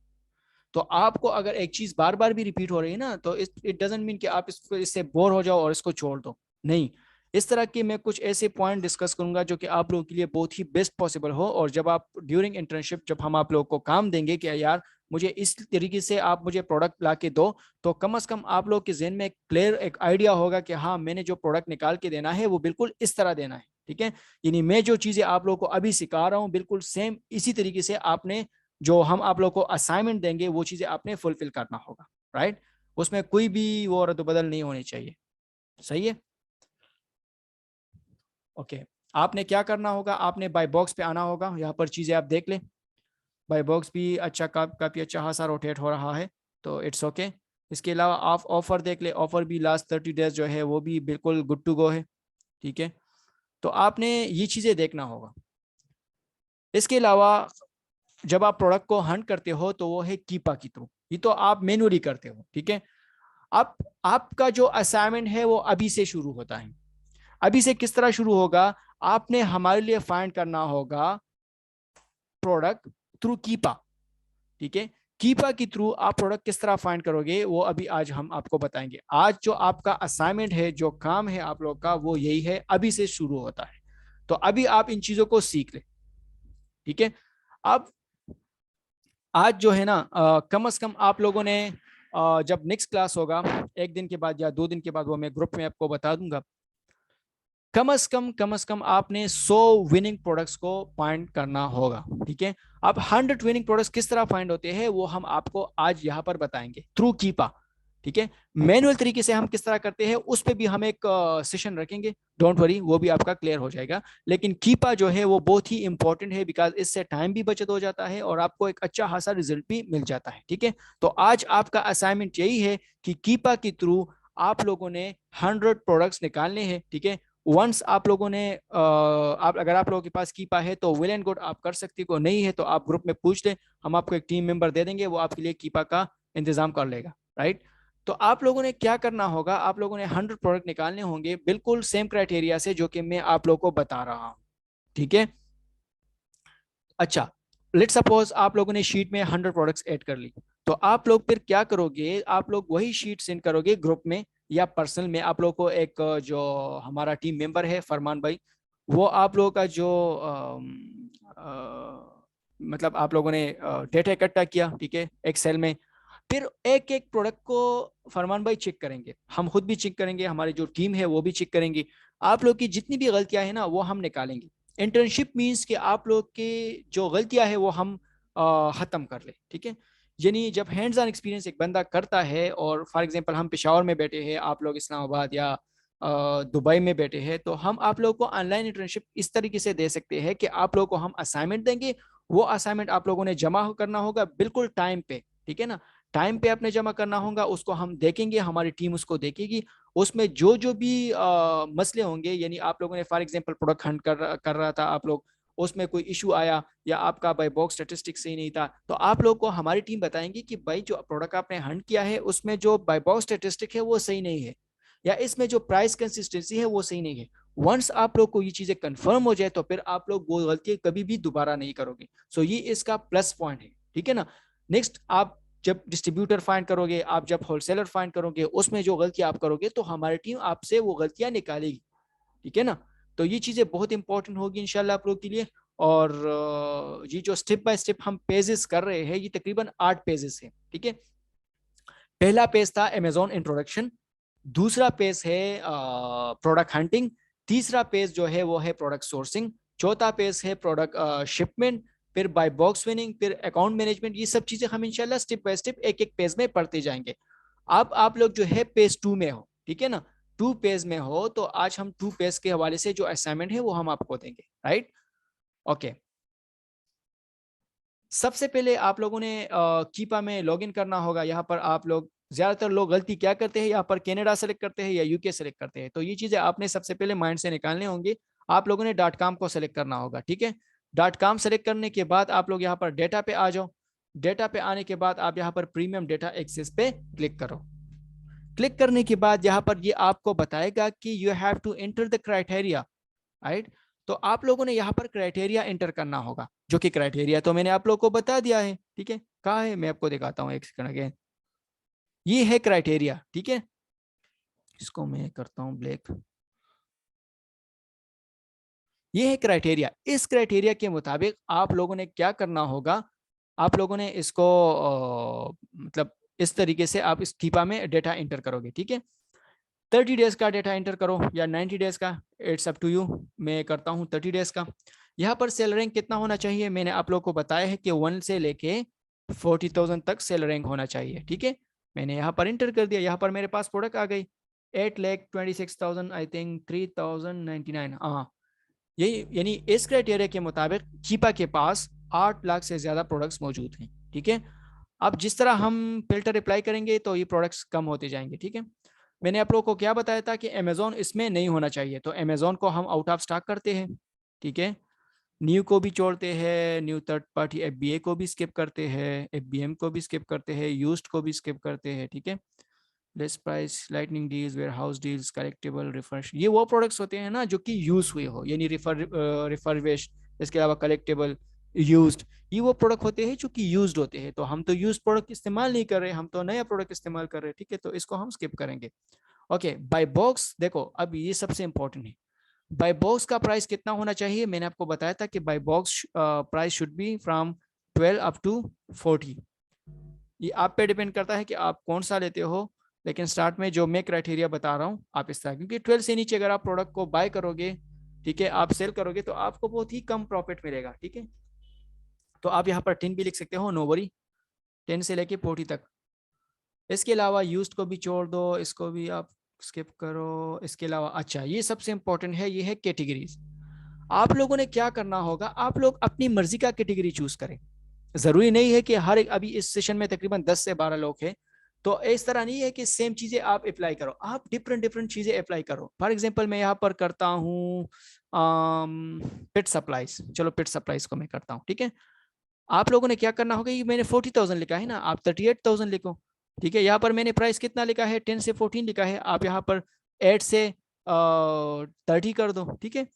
तो आपको अगर एक चीज बार बार भी रिपीट हो रही है ना, तो इट डजेंट मीन कि आप इसको इससे बोर हो जाओ और इसको छोड़ दो, नहीं। इस तरह के मैं कुछ ऐसे पॉइंट डिस्कस करूंगा जो कि आप लोगों के लिए बहुत ही बेस्ट पॉसिबल हो, और जब आप ड्यूरिंग इंटर्नशिप जब हम आप लोगों को काम देंगे कि यार मुझे इस तरीके से आप मुझे प्रोडक्ट ला के दो, तो कम से कम आप लोग के जहन में एक क्लियर एक आइडिया होगा कि हाँ मैंने जो प्रोडक्ट निकाल के देना है वो बिल्कुल इस तरह देना है, ठीक है। यानी मैं जो चीजें आप लोगों को अभी सिखा रहा हूँ बिल्कुल सेम इसी तरीके से आपने, जो हम आप लोग को असाइनमेंट देंगे वो चीजें आपने फुलफिल करना होगा, राइट। उसमें कोई भी वो रद्द-बदल नहीं होनी चाहिए, सही है। ओके, आपने क्या करना होगा, आपने बाय बॉक्स पे आना होगा, यहाँ पर चीजें आप देख लें। बाय बॉक्स भी अच्छा काफी अच्छा खासा रोटेट हो रहा है, तो इट्स ओके। इसके अलावा आप ऑफर देख ले, ऑफर भी लास्ट 30 डेज जो है वो भी बिल्कुल गुड टू गो है, ठीक है। तो आपने ये चीजें देखना होगा। इसके अलावा जब आप प्रोडक्ट को हंट करते हो तो वो है कीपा की थ्रू, ये तो आप मैनुअली करते हो, ठीक है। आप आपका जो असाइनमेंट है वो अभी से शुरू होता है। अभी से किस तरह शुरू होगा, आपने हमारे लिए फाइंड करना होगा प्रोडक्ट थ्रू कीपा, ठीक है। कीपा के थ्रू आप प्रोडक्ट किस तरह फाइंड करोगे वो अभी आज हम आपको बताएंगे। आज जो आपका असाइनमेंट है, जो काम है आप लोग का, वो यही है, अभी से शुरू होता है। तो अभी आप इन चीजों को सीख ले, ठीक है। अब आज जो है ना कम से कम आप लोगों ने जब नेक्स्ट क्लास होगा एक दिन के बाद या 2 दिन के बाद, वो मैं ग्रुप में आपको बता दूंगा, कम से कम आपने 100 विनिंग प्रोडक्ट्स को फाइंड करना होगा, ठीक है। अब 100 विनिंग प्रोडक्ट्स किस तरह फाइंड होते हैं वो हम आपको आज यहाँ पर बताएंगे थ्रू कीपा, ठीक है। मैनुअल तरीके से हम किस तरह करते हैं उस पर भी हम एक सेशन रखेंगे, डोंट वरी, वो भी आपका क्लियर हो जाएगा। लेकिन कीपा जो है वो बहुत ही इंपॉर्टेंट है, बिकॉज इससे टाइम भी बचत हो जाता है और आपको एक अच्छा खासा रिजल्ट भी मिल जाता है, ठीक है। तो आज आपका असाइनमेंट यही है कि कीपा के थ्रू आप लोगों ने 100 प्रोडक्ट्स निकालने हैं, ठीक है। वंस आप लोगों ने आप अगर आप लोगों के पास कीपा है तो वेल एंड गुड, आप कर सकते हो, नहीं है तो आप ग्रुप में पूछ लें, हम आपको एक टीम मेंबर दे देंगे, वो आपके लिए कीपा का इंतजाम कर लेगा, राइट। तो आप लोगों ने क्या करना होगा, आप लोगों ने 100 प्रोडक्ट निकालने होंगे बिल्कुल सेम क्राइटेरिया से जो कि मैं आप लोगों को बता रहा हूँ, ठीक है। अच्छा, लेट सपोज आप लोगों ने शीट में 100 प्रोडक्ट्स ऐड कर ली, तो आप लोग फिर क्या करोगे, आप लोग वही शीट सेंड करोगे ग्रुप में, या पर्सनल में आप लोगों को एक जो हमारा टीम मेंबर है फरमान भाई, वो आप लोगों का जो मतलब आप लोगों ने डेटा इकट्ठा किया, ठीक है, एक्सेल में, फिर एक एक प्रोडक्ट को फरमान भाई चेक करेंगे, हम खुद भी चेक करेंगे, हमारी जो टीम है वो भी चेक करेंगे, आप लोग की जितनी भी गलतियां हैं ना वो हम निकालेंगे। इंटर्नशिप मीन्स कि आप लोग की जो गलतियां हैं वो हम खत्म कर ले, ठीक है। यानी जब हैंड्स ऑन एक्सपीरियंस एक बंदा करता है, और फॉर एग्जांपल हम पेशावर में बैठे हैं, आप लोग इस्लामाबाद या दुबई में बैठे हैं, तो हम आप लोगों को ऑनलाइन इंटर्नशिप इस तरीके से दे सकते हैं कि आप लोगों को हम असाइनमेंट देंगे, वो असाइनमेंट आप लोगों ने जमा करना होगा बिल्कुल टाइम पे, ठीक है ना, टाइम पे आपने जमा करना होगा, उसको हम देखेंगे, हमारी टीम उसको देखेगी, उसमें जो जो भी मसले होंगे, यानी आप लोगों ने फॉर एग्जांपल प्रोडक्ट हंट कर रहा था आप लोग, उसमें कोई इशू आया या आपका बाई बॉक्स स्टेटिस्टिक्स सही नहीं था, तो आप लोग को हमारी टीम बताएंगी कि भाई जो प्रोडक्ट आपने हंट किया है उसमें जो बाई बॉक्स स्टेटिस्टिक है वो सही नहीं है, या इसमें जो प्राइस कंसिस्टेंसी है वो सही नहीं है। वंस आप लोग को ये चीजें कंफर्म हो जाए तो फिर आप लोग वो गलती कभी भी दोबारा नहीं करोगे। सो ये इसका प्लस पॉइंट है, ठीक है ना। नेक्स्ट, आप जब डिस्ट्रीब्यूटर फाइंड करोगे, आप जब होलसेलर फाइंड करोगे, उसमें जो गलतियां आप करोगे तो हमारी टीम आपसे वो गलतियां निकालेगी, ठीक है ना। तो ये चीजें बहुत इंपॉर्टेंट होगी इंशाल्लाह आप लोग के लिए। और ये जो स्टेप बाय स्टेप हम पेजेस कर रहे हैं, ये तकरीबन 8 पेजेस है, ठीक है। पहला पेज था अमेजोन इंट्रोडक्शन, दूसरा पेज है प्रोडक्ट हंटिंग, तीसरा पेज जो है वो है प्रोडक्ट सोर्सिंग, चौथा पेज है प्रोडक्ट शिपमेंट, फिर बाय बॉक्स विनिंग, फिर अकाउंट मैनेजमेंट। ये सब चीजें हम इंशाल्लाह स्टेप बाय स्टेप एक एक पेज में पढ़ते जाएंगे। अब आप लोग जो है पेज 2 में हो, ठीक है ना, 2 पेज में हो, तो आज हम 2 पेज के हवाले से जो असाइनमेंट है वो हम आपको देंगे, राइट। ओके, सबसे पहले आप लोगों ने कीपा में लॉगिन करना होगा। यहाँ पर आप लोग, ज्यादातर लोग गलती क्या करते हैं, यहाँ पर कनाडा सेलेक्ट करते हैं या यूके सेलेक्ट करते हैं, तो ये चीजें आपने सबसे पहले माइंड से निकालने होंगे। आप लोगों ने .com को सेलेक्ट करना होगा, ठीक है। .com सेलेक्ट करने के बाद आप लोग यहाँ पर डेटा पे आ जाओ। डेटा पे आने के बाद आप यहाँ पर प्रीमियम डेटा एक्सेस पे क्लिक करो। क्लिक करने के बाद यहाँ पर ये आपको बताएगा कि you have to enter the criteria, right. तो आप लोगों ने यहाँ पर क्राइटेरिया एंटर करना होगा, जो कि क्राइटेरिया तो मैंने आप लोगों को बता दिया है, ठीक है। कहाँ है, मैं आपको दिखाता हूँ एक सेकंड अगेन। ये है क्राइटेरिया, ठीक है। इसको मैं करता हूँ ब्लैक। ये है क्राइटेरिया। इस क्राइटेरिया के मुताबिक आप लोगों ने क्या करना होगा, आप लोगों ने इसको मतलब इस तरीके से आप इस कीपा में डेटा एंटर करोगे, ठीक है। 30 डेज का डेटा एंटर करो या 90 डेज का, इट्स अप टू यू। मैं करता हूँ 30 डेज का। यहाँ पर सेल रैंक कितना होना चाहिए, मैंने आप लोग को बताया है कि 1 से लेके 40,000 तक सेल रैंक होना चाहिए, ठीक है। मैंने यहाँ पर एंटर कर दिया। यहाँ पर मेरे पास प्रोडक्ट आ गई 8,26,000 आई थिंक 3,099। हाँ, यही, यानी इस क्राइटेरिया के मुताबिक कीपा के पास 8 लाख से ज्यादा प्रोडक्ट्स मौजूद हैं, ठीक है। अब जिस तरह हम फिल्टर अप्लाई करेंगे तो ये प्रोडक्ट्स कम होते जाएंगे, ठीक है। मैंने आप लोगों को क्या बताया था कि अमेजोन इसमें नहीं होना चाहिए, तो अमेजोन को हम आउट ऑफ स्टॉक करते हैं, ठीक है। न्यू को भी छोड़ते हैं, न्यू थर्ड पार्टी एफबीए को भी स्किप करते हैं, एफबीएम को भी स्किप करते हैं, यूज्ड को भी स्किप करते हैं, ठीक है। Less price, lightning deals, warehouse deals, collectible, refurbished, ये वो प्रोडक्ट्स होते हैं ना जो कि यूज हुए हो, यानी रिफर्विश, इसके अलावा कलेक्टेबल, यूज्ड, ये वो प्रोडक्ट होते हैं जो कि यूज्ड होते हैं। तो हम तो यूज्ड प्रोडक्ट इस्तेमाल नहीं कर रहे, हम तो नया प्रोडक्ट इस्तेमाल कर रहे हैं, ठीक है, तो इसको हम स्किप करेंगे। ओके, बाय बॉक्स देखो, अब ये सबसे इंपॉर्टेंट है। बाय बॉक्स का प्राइस कितना होना चाहिए, मैंने आपको बताया था कि buy box price should be from 12 up to 40। ये आप पे डिपेंड करता है कि आप कौन सा लेते हो, लेकिन स्टार्ट में जो मैं क्राइटेरिया बता रहा हूँ आप इस तरह, क्योंकि 12 से नीचे अगर आप प्रोडक्ट को बाय करोगे, ठीक है, आप सेल करोगे, तो आपको बहुत ही कम प्रॉफिट मिलेगा, ठीक है। तो आप यहाँ पर 10 भी लिख सकते हो, नो वरी, 10 से लेके 40 तक। इसके अलावा यूज्ड को भी छोड़ दो, इसको भी आप स्किप करो। इसके अलावा अच्छा, ये सबसे इंपॉर्टेंट है, ये है कैटेगरीज। आप लोगों ने क्या करना होगा, आप लोग अपनी मर्जी का कैटेगरी चूज करें। जरूरी नहीं है कि हर एक, अभी इस सेशन में तकरीबन 10 से 12 लोग हैं, तो इस तरह नहीं है कि सेम चीजें आप अप्लाई करो, आप डिफरेंट डिफरेंट चीजें अप्लाई करो। फॉर एग्जांपल मैं यहाँ पर करता हूँ पिट सप्लाईज, चलो पिट सप्लाईज को मैं करता हूँ, ठीक है। आप लोगों ने क्या करना होगा, ये मैंने 40,000 लिखा है ना, आप 38,000 लिखो, ठीक है। यहाँ पर मैंने प्राइस कितना लिखा है, 10 से 14 लिखा है, आप यहाँ पर 8 से 30 कर दो, ठीक है।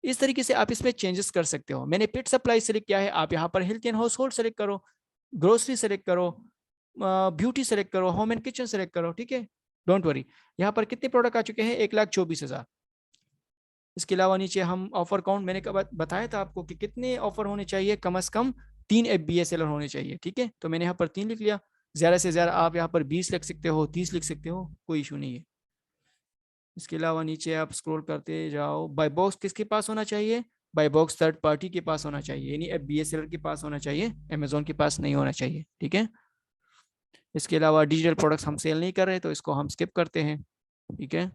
इस तरीके से आप इसमें चेंजेस कर सकते हो। मैंने पिट सप्लाई सेलेक्ट किया है, आप यहाँ पर health and house hold select करो, ग्रोसरी सेलेक्ट करो, ब्यूटी सेलेक्ट करो, होम एंड किचन सेलेक्ट करो, ठीक है। Don't worry. यहाँ पर कितने प्रोडक्ट आ चुके हैं? 1,24,000। इसके अलावा नीचे हम ऑफर काउंट, मैंने कब बताया था आपको कि कितने ऑफर होने चाहिए, कम से कम 3 FBA सेलर होने चाहिए, ठीक है। तो मैंने यहाँ पर 3 लिख लिया। ज़्यादा से ज़्यादा आप यहाँ पर 20 लिख सकते हो, 30 लिख सकते हो, कोई इशू नहीं है। इसके अलावा नीचे आप स्क्रॉल करते जाओ। बाय बॉक्स किसके पास होना चाहिए? बाय बॉक्स थर्ड पार्टी के पास होना चाहिए, यानी FBA सेलर के पास होना चाहिए, अमेजोन के पास नहीं होना चाहिए, ठीक है। इसके अलावा डिजिटल प्रोडक्ट्स हम सेल नहीं कर रहे तो इसको हम स्किप करते हैं, ठीक है।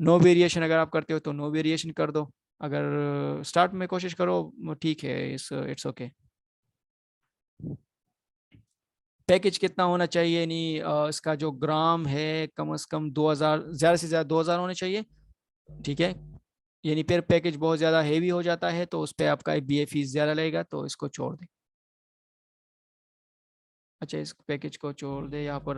नो वेरिएशन अगर आप करते हो तो नो वेरिएशन कर दो। अगर स्टार्ट में कोशिश करो ठीक है, इट्स ओके। पैकेज कितना होना चाहिए, यानी इसका जो ग्राम है कम से कम 2000, ज़्यादा से ज़्यादा 2000 होने चाहिए, ठीक है। यानी फिर पैकेज बहुत ज़्यादा हेवी हो जाता है तो उस पर आपका BA फीस ज़्यादा लगेगा, तो इसको छोड़ दें। अच्छा, इस पैकेज को छोड़ दे। यहाँ पर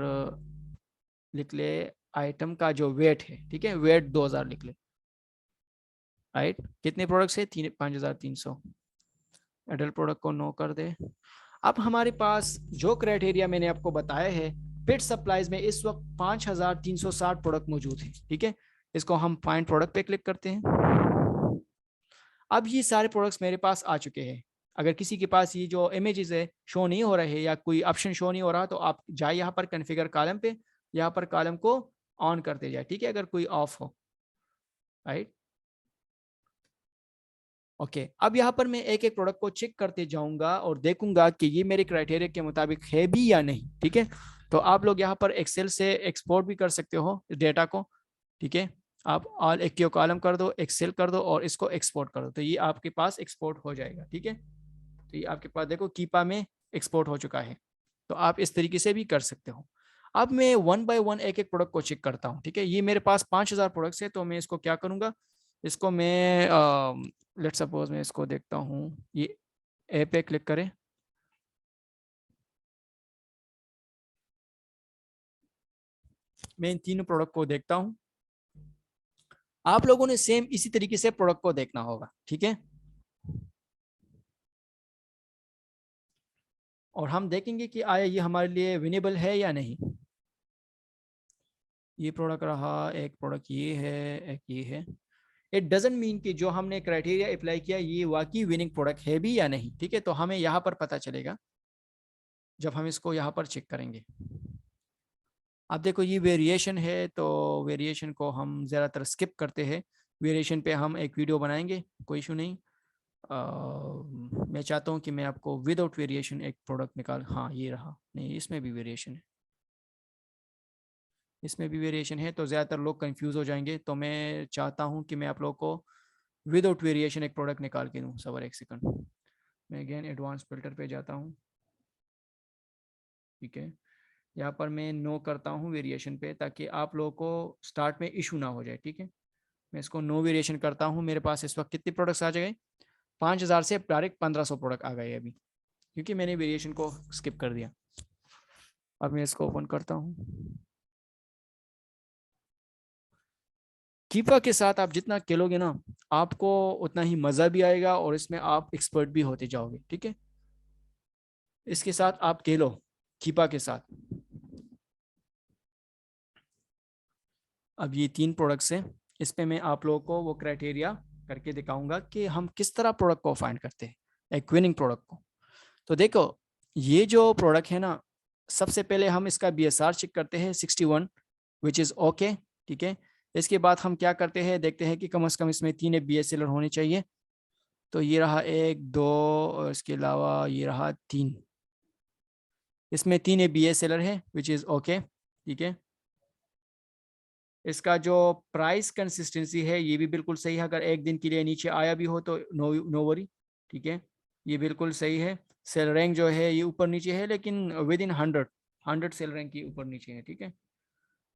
लिख ले आइटम का जो वेट है, ठीक है, वेट 2000 लिख ले। राइट, कितने प्रोडक्ट्स है? 5300। एडल्ट प्रोडक्ट को नो कर दे। अब हमारे पास जो क्राइटेरिया मैंने आपको बताया है, पिट सप्लाईज में इस वक्त 5360 प्रोडक्ट मौजूद है, ठीक है। इसको हम फाइंड प्रोडक्ट पे क्लिक करते हैं। अब ये सारे प्रोडक्ट्स मेरे पास आ चुके हैं। अगर किसी के पास ये जो इमेजेस है शो नहीं हो रहे या कोई ऑप्शन शो नहीं हो रहा, तो आप जाए यहाँ पर कॉन्फ़िगर कॉलम पे, यहाँ पर कॉलम को ऑन करते जाए, ठीक है, अगर कोई ऑफ हो। Right, okay. अब यहाँ पर मैं एक एक प्रोडक्ट को चेक करते जाऊंगा और देखूंगा कि ये मेरे क्राइटेरिया के मुताबिक है भी या नहीं, ठीक है। तो आप लोग यहाँ पर एक्सेल से एक्सपोर्ट भी कर सकते हो डेटा को, ठीक है। आप ऑल एक कॉलम कर दो, एक्सेल कर दो और इसको एक्सपोर्ट कर दो, तो ये आपके पास एक्सपोर्ट हो जाएगा, ठीक है। तो ये आपके पास देखो कीपा में एक्सपोर्ट हो चुका है। तो आप इस तरीके से भी कर सकते हो। अब मैं 1 बाय 1 एक एक प्रोडक्ट को चेक करता हूँ, ठीक है। ये मेरे पास 5000 प्रोडक्ट्स है, तो मैं इसको क्या करूँगा, इसको मैं लेट सपोज मैं इसको देखता हूँ, ये ए पे क्लिक करें। मैं इन तीनों प्रोडक्ट को देखता हूँ। आप लोगों ने सेम इसी तरीके से प्रोडक्ट को देखना होगा, ठीक है। और हम देखेंगे कि आया ये हमारे लिए विनेबल है या नहीं। ये प्रोडक्ट रहा, एक प्रोडक्ट ये है, एक ये है। इट डजेंट मीन कि जो हमने क्राइटेरिया अप्लाई किया ये वाकई विनिंग प्रोडक्ट है भी या नहीं, ठीक है। तो हमें यहाँ पर पता चलेगा जब हम इसको यहाँ पर चेक करेंगे। अब देखो ये वेरिएशन है, तो वेरिएशन को हम ज़्यादातर स्किप करते हैं। वेरिएशन पे हम एक वीडियो बनाएंगे, कोई इशू नहीं। मैं चाहता हूँ कि मैं आपको विदाउट वेरिएशन एक प्रोडक्ट निकाल, हाँ ये रहा, नहीं इसमें भी वेरिएशन है, इसमें भी वेरिएशन है, तो ज़्यादातर लोग कंफ्यूज हो जाएंगे। तो मैं चाहता हूँ कि मैं आप लोगों को विदाउट वेरिएशन एक प्रोडक्ट निकाल के दूँ। सबर एक सेकंड, मैं अगेन एडवांस फिल्टर पे जाता हूँ, ठीक है। यहाँ पर मैं नो करता हूँ वेरिएशन पे, ताकि आप लोगों को स्टार्ट में इशू ना हो जाए, ठीक है। मैं इसको नो वेरिएशन करता हूँ। मेरे पास इस वक्त कितने प्रोडक्ट्स आ गए? 5000 से डायरेक्ट 1500 प्रोडक्ट आ गए अभी, क्योंकि मैंने वेरिएशन को स्किप कर दिया। अब मैं इसको ओपन करता हूँ। कीपा के साथ आप जितना खेलोगे ना, आपको उतना ही मज़ा भी आएगा और इसमें आप एक्सपर्ट भी होते जाओगे, ठीक है। इसके साथ आप खेलो, कीपा के साथ। अब ये 3 प्रोडक्ट्स हैं, इस पे मैं आप लोगों को वो क्राइटेरिया करके दिखाऊंगा कि हम किस तरह प्रोडक्ट को फाइंड करते हैं, एक विनिंग प्रोडक्ट को। तो देखो ये जो प्रोडक्ट है ना, सबसे पहले हम इसका BSR चेक करते हैं 61, विच इज़ ओके, ठीक है। इसके बाद हम क्या करते हैं, देखते हैं कि कम से कम इसमें 3 FBA सेलर होने चाहिए। तो ये रहा 1 2 और इसके अलावा ये रहा 3, इसमें 3 FBA सेलर है, विच इज़ ओके, ठीक है। इसका जो प्राइस कंसिस्टेंसी है ये भी बिल्कुल सही है, अगर एक दिन के लिए नीचे आया भी हो तो नो वरी, ठीक है, ये बिल्कुल सही है। सेल रैंक जो है ये ऊपर नीचे है, लेकिन विद इन 100 सेल रैंक की ऊपर नीचे है, ठीक है।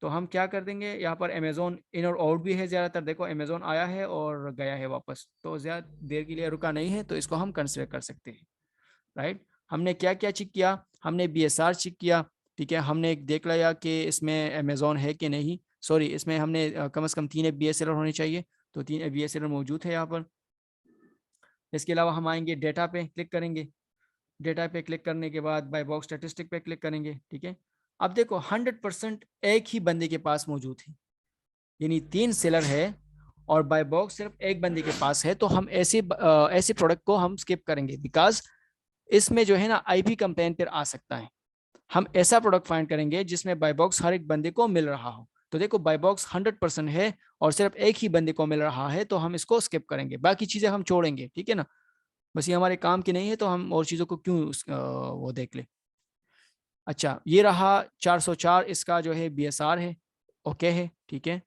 तो हम क्या कर देंगे, यहाँ पर अमेजोन इन और आउट भी है ज़्यादातर। देखो अमेजोन आया है और गया है वापस, तो ज़्यादा देर के लिए रुका नहीं है, तो इसको हम कंसिडर कर सकते हैं। राइट, हमने क्या क्या चेक किया, हमने BSR चेक किया, ठीक है। हमने देख लिया कि इसमें अमेजोन है कि नहीं, सॉरी इसमें हमने कम से कम 3 FBA सेलर होने चाहिए, तो 3 FBA सेलर मौजूद है यहाँ पर। इसके अलावा हम आएंगे डेटा पे क्लिक करेंगे, डेटा पे क्लिक करने के बाद बाय बॉक्स स्टैटिस्टिक पे क्लिक करेंगे, ठीक है। अब देखो 100% एक ही बंदे के पास मौजूद है, यानी 3 सेलर है और बाय बॉक्स सिर्फ एक बंदे के पास है, तो हम ऐसे प्रोडक्ट को हम स्किप करेंगे, बिकॉज इसमें जो है ना आईपी कंप्लेन पर आ सकता है। हम ऐसा प्रोडक्ट फाइंड करेंगे जिसमें बाय बॉक्स हर एक बंदे को मिल रहा हो। तो देखो बाय बॉक्स 100% है और सिर्फ एक ही बंदे को मिल रहा है, तो हम इसको स्किप करेंगे, बाकी चीजें हम छोड़ेंगे, ठीक है ना। बस ये हमारे काम की नहीं है, तो हम और चीजों को क्यों वो देख ले। अच्छा, ये रहा 404, इसका जो है बीएसआर है, ओके है, ठीक है।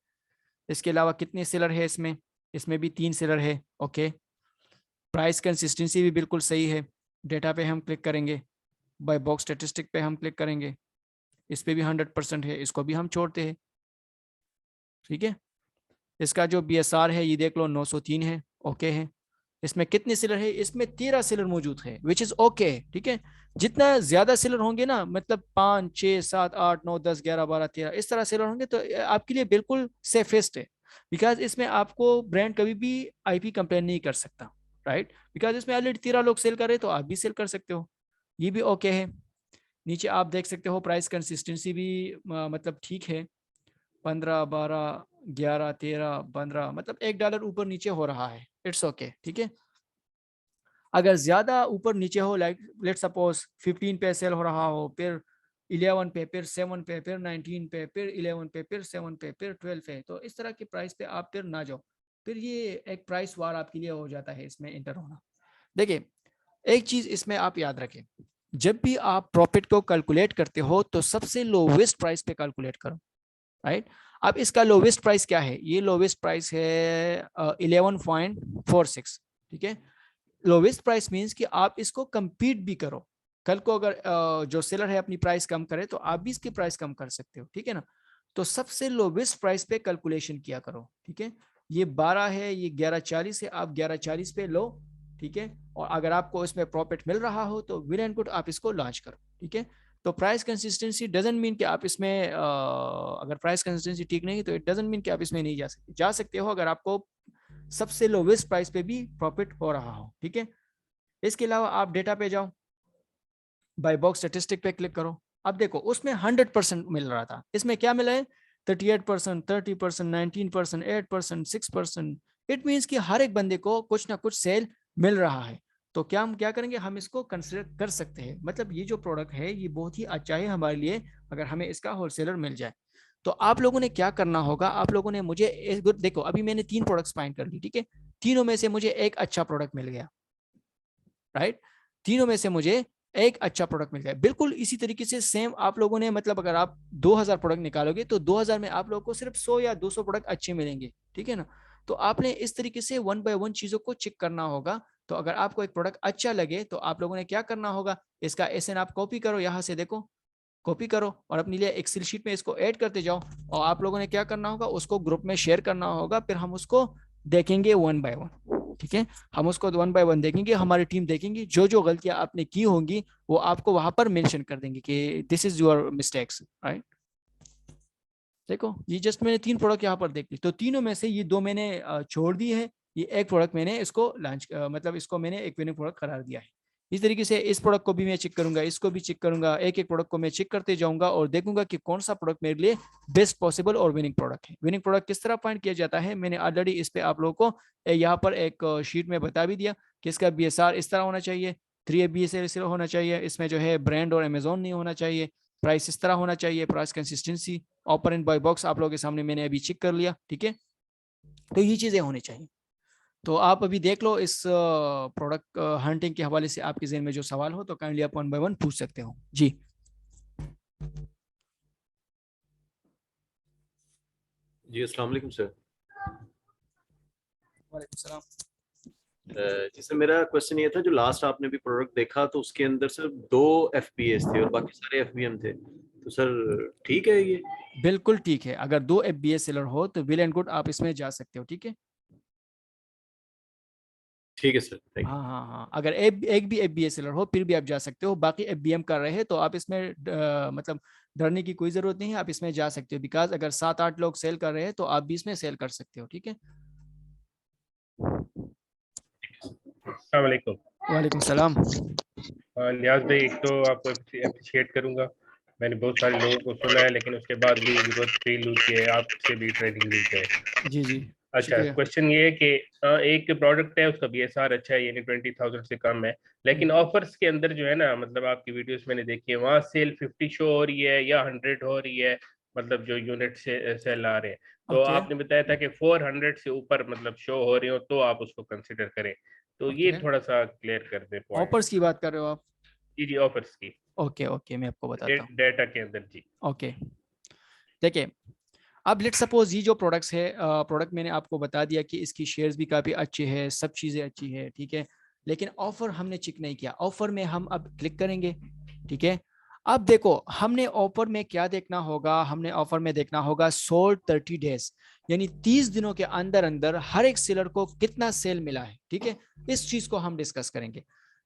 इसके अलावा कितने सेलर है इसमें? इसमें भी 3 सेलर है, ओके। प्राइस कंसिस्टेंसी भी बिल्कुल सही है। डेटा पे हम क्लिक करेंगे, बाय बॉक्स स्टेटिस्टिक पे हम क्लिक करेंगे, इस पे भी 100% है, इसको भी हम छोड़ते हैं, ठीक है। इसका जो बीएसआर है ये देख लो 903 है, ओके है। इसमें कितने सेलर है? इसमें 13 सेलर मौजूद है, विच इज ओके, ठीक है। जितना ज्यादा सेलर होंगे ना, मतलब 5 6 7 8 9 10 11 12 13 इस तरह सेलर होंगे, तो आपके लिए बिल्कुल सेफेस्ट है, बिकॉज इसमें आपको ब्रांड कभी भी आईपी कंप्लेन नहीं कर सकता, राइट। बिकॉज इसमें ऑलरेडी 13 लोग सेल कर रहे हैं, तो आप भी सेल कर सकते हो, ये भी ओके है। नीचे आप देख सकते हो प्राइस कंसिस्टेंसी भी मतलब ठीक है, 15 12 11 13 15, मतलब $1 ऊपर नीचे हो रहा है, इट्स ओके, ठीक है। अगर ज्यादा ऊपर नीचे हो, लाइक लेट सपोज 15 पे सेल हो रहा हो, फिर 11 पे, फिर 7 पे, फिर 19 पे, फिर 11 पे, फिर 7 पे, फिर 12 पे, तो इस तरह की प्राइस पे आप फिर ना जाओ, फिर ये एक प्राइस वार आपके लिए हो जाता है इसमें इंटर होना। देखिए, एक चीज इसमें आप याद रखें, जब भी आप प्रॉफिट को कैलकुलेट करते हो तो सबसे लोवेस्ट प्राइस पे कैलकुलेट करो, राइट। अब इसका लोवेस्ट प्राइस क्या है? ये लोवेस्ट प्राइस है 11.46, ठीक है। लोवेस्ट प्राइस मींस कि आप इसको कंपीट भी करो, कल को अगर जो सेलर है अपनी प्राइस कम करे, तो आप भी इसकी प्राइस कम कर सकते हो, ठीक है ना। तो सबसे लोवेस्ट प्राइस पे कैलकुलेशन किया करो, ठीक है। ये 12 है, ये 11.40 है, आप 11.40 पे लो, ठीक है। और अगर आपको इसमें प्रॉफिट मिल रहा हो तो वेल एंड गुड, आप इसको लॉन्च करो, ठीक है। तो प्राइस कंसिस्टेंसी डजंट मीन कि आप इसमें अगर प्राइस कंसिस्टेंसी ठीक नहीं तो इट डजंट मीन कि आप इसमें नहीं जा सकते हो, अगर आपको सबसे लोवेस्ट प्राइस पे भी प्रॉफिट हो रहा हो, ठीक है। इसके अलावा आप डेटा पे जाओ, बाय बॉक्स स्टेटिस्टिक पे क्लिक करो। अब देखो उसमें 100% मिल रहा था, इसमें क्या मिला है? 38%, 30%, 19%, 8%, 6%। इट मीन्स कि हर एक बंदे को कुछ ना कुछ सेल मिल रहा है। तो क्या हम क्या करेंगे, हम इसको कंसिडर कर सकते हैं, मतलब ये जो प्रोडक्ट है ये बहुत ही अच्छा है हमारे लिए, अगर हमें इसका होलसेलर मिल जाए। तो आप लोगों ने क्या करना होगा, आप लोगों ने मुझे देखो अभी मैंने 3 प्रोडक्ट्स फाइंड कर ली, ठीक है। तीनों में से मुझे एक अच्छा प्रोडक्ट मिल गया, राइट। तीनों में से मुझे एक अच्छा प्रोडक्ट मिल गया। बिल्कुल इसी तरीके से सेम आप लोगों ने, मतलब अगर आप 2000 प्रोडक्ट निकालोगे तो 2000 में आप लोगों को सिर्फ 100 या 200 प्रोडक्ट अच्छे मिलेंगे, ठीक है ना। तो आपने इस तरीके से 1 बाय 1 चीजों को चेक करना होगा। तो अगर आपको एक प्रोडक्ट अच्छा लगे तो आप लोगों ने क्या करना होगा, इसका एसएन आप कॉपी करो, यहाँ से देखो कॉपी करो और अपने लिए एक्सेल शीट में इसको ऐड करते जाओ। और आप लोगों ने क्या करना होगा, उसको ग्रुप में शेयर करना होगा, फिर हम उसको देखेंगे 1 बाय 1, ठीक है। हम उसको 1 बाय 1 देखेंगे, हमारी टीम देखेंगी, जो जो गलतियां आपने की होंगी वो आपको वहां पर मेंशन कर देंगे कि this is your mistakes, right. देखो ये जस्ट मैंने 3 प्रोडक्ट यहाँ पर देख ली, तो तीनों में से ये 2 मैंने छोड़ दी है, ये एक प्रोडक्ट मैंने इसको लॉन्च मतलब इसको मैंने एक विनिंग प्रोडक्ट करार दिया है। इस तरीके से इस प्रोडक्ट को भी मैं चेक करूंगा, इसको भी चेक करूंगा, एक एक प्रोडक्ट को मैं चेक करते जाऊंगा और देखूंगा कि कौन सा प्रोडक्ट मेरे लिए बेस्ट पॉसिबल और विनिंग प्रोडक्ट है। विनिंग प्रोडक्ट किस तरह फाइंड किया जाता है, मैंने ऑलरेडी इस पे आप लोगों को यहाँ पर एक शीट में बता भी दिया कि इसका बीएसआर इस तरह होना चाहिए, 3 होना चाहिए, इसमें जो है ब्रांड और अमेजोन नहीं होना चाहिए, प्राइस इस तरह होना चाहिए, price consistency, offer and buy box आप लोगों के सामने मैंने अभी चेक कर लिया, ठीक है। तो ये चीजें होनी चाहिए। तो आप अभी देख लो इस प्रोडक्ट हंटिंग के हवाले से आपके जहन में जो सवाल हो तो काइंडली आप 1 बाय 1 पूछ सकते हो जी। जी अस्सलाम वालेकुम सर। वालेकुम सलाम। जी सर, मेरा क्वेश्चन ये था, जो लास्ट आपने भी प्रोडक्ट देखा तो उसके अंदर सिर्फ 2 एफपीएस थे और बाकी सारे एफबीएम थे, तो सर ठीक है ये? बिल्कुल ठीक है, अगर 2 एफबीएस सेलर हो तो वेल एंड गुड, आप इसमें जा सकते हो, ठीक है। ठीक है सर, थैंक यू। हाँ हाँ हाँ, अगर एक भी एफबीएस सेलर हो फिर भी आप जा सकते हो, बाकी एफबीएम कर रहे हैं तो आप इसमें मतलब डरने की कोई जरूरत नहीं है, आप इसमें जा सकते हो, बिकॉज अगर 7-8 लोग सेल कर रहे हैं तो आप भी इसमें सेल कर सकते हो, ठीक है। अस्सलाम वालेकुम। वालेकुम सलाम। लियाज भाई, एक तो आपको अप्रिशिएट करूंगा, मैंने बहुत सारे लोगों को सुना है, लेकिन उसके बाद भी जरूरत फील होती है आपसे भी ट्रेनिंग ली जाए। जी जी अच्छा, शुक्रिया। क्वेश्चन ये है कि एक प्रोडक्ट है, उसका BSR अच्छा है, यानी 20,000 से कम है, लेकिन हम्म, ऑफर्स के अंदर जो है ना, मतलब आपकी वीडियोस मैंने देखी है, वहाँ सेल 50 शो हो रही है या 100 हो रही है, मतलब जो यूनिट से सेल आ रहे हैं। तो ओके आपने बताया था कि 400 से ऊपर मतलब शो हो रहे हो तो आप उसको कंसिडर करें। तो ये ओके। थोड़ा सा क्लियर कर दें पॉइंट। ऑफर्स की बात कर रहे हो आप? जी जी, ऑफर्स की ओके ओके, मैं आपको बताता हूँ। डेटा के अंदर जी। ओके, देखिए, अब लेट सपोज ये जो प्रोडक्ट्स है, प्रोडक्ट मैंने आपको बता दिया कि इसकी शेयर्स भी काफ़ी अच्छी है, सब चीज़ें अच्छी है, ठीक है। लेकिन ऑफर हमने चेक नहीं किया। ऑफर में हम अब क्लिक करेंगे, ठीक है। अब देखो, हमने ऑफर में क्या देखना होगा, हमने ऑफर में देखना होगा सोल्ड 30 डेज, यानी 30 दिनों के अंदर अंदर हर एक सेलर को कितना सेल मिला है, ठीक है। इस चीज को हम डिस्कस करेंगे।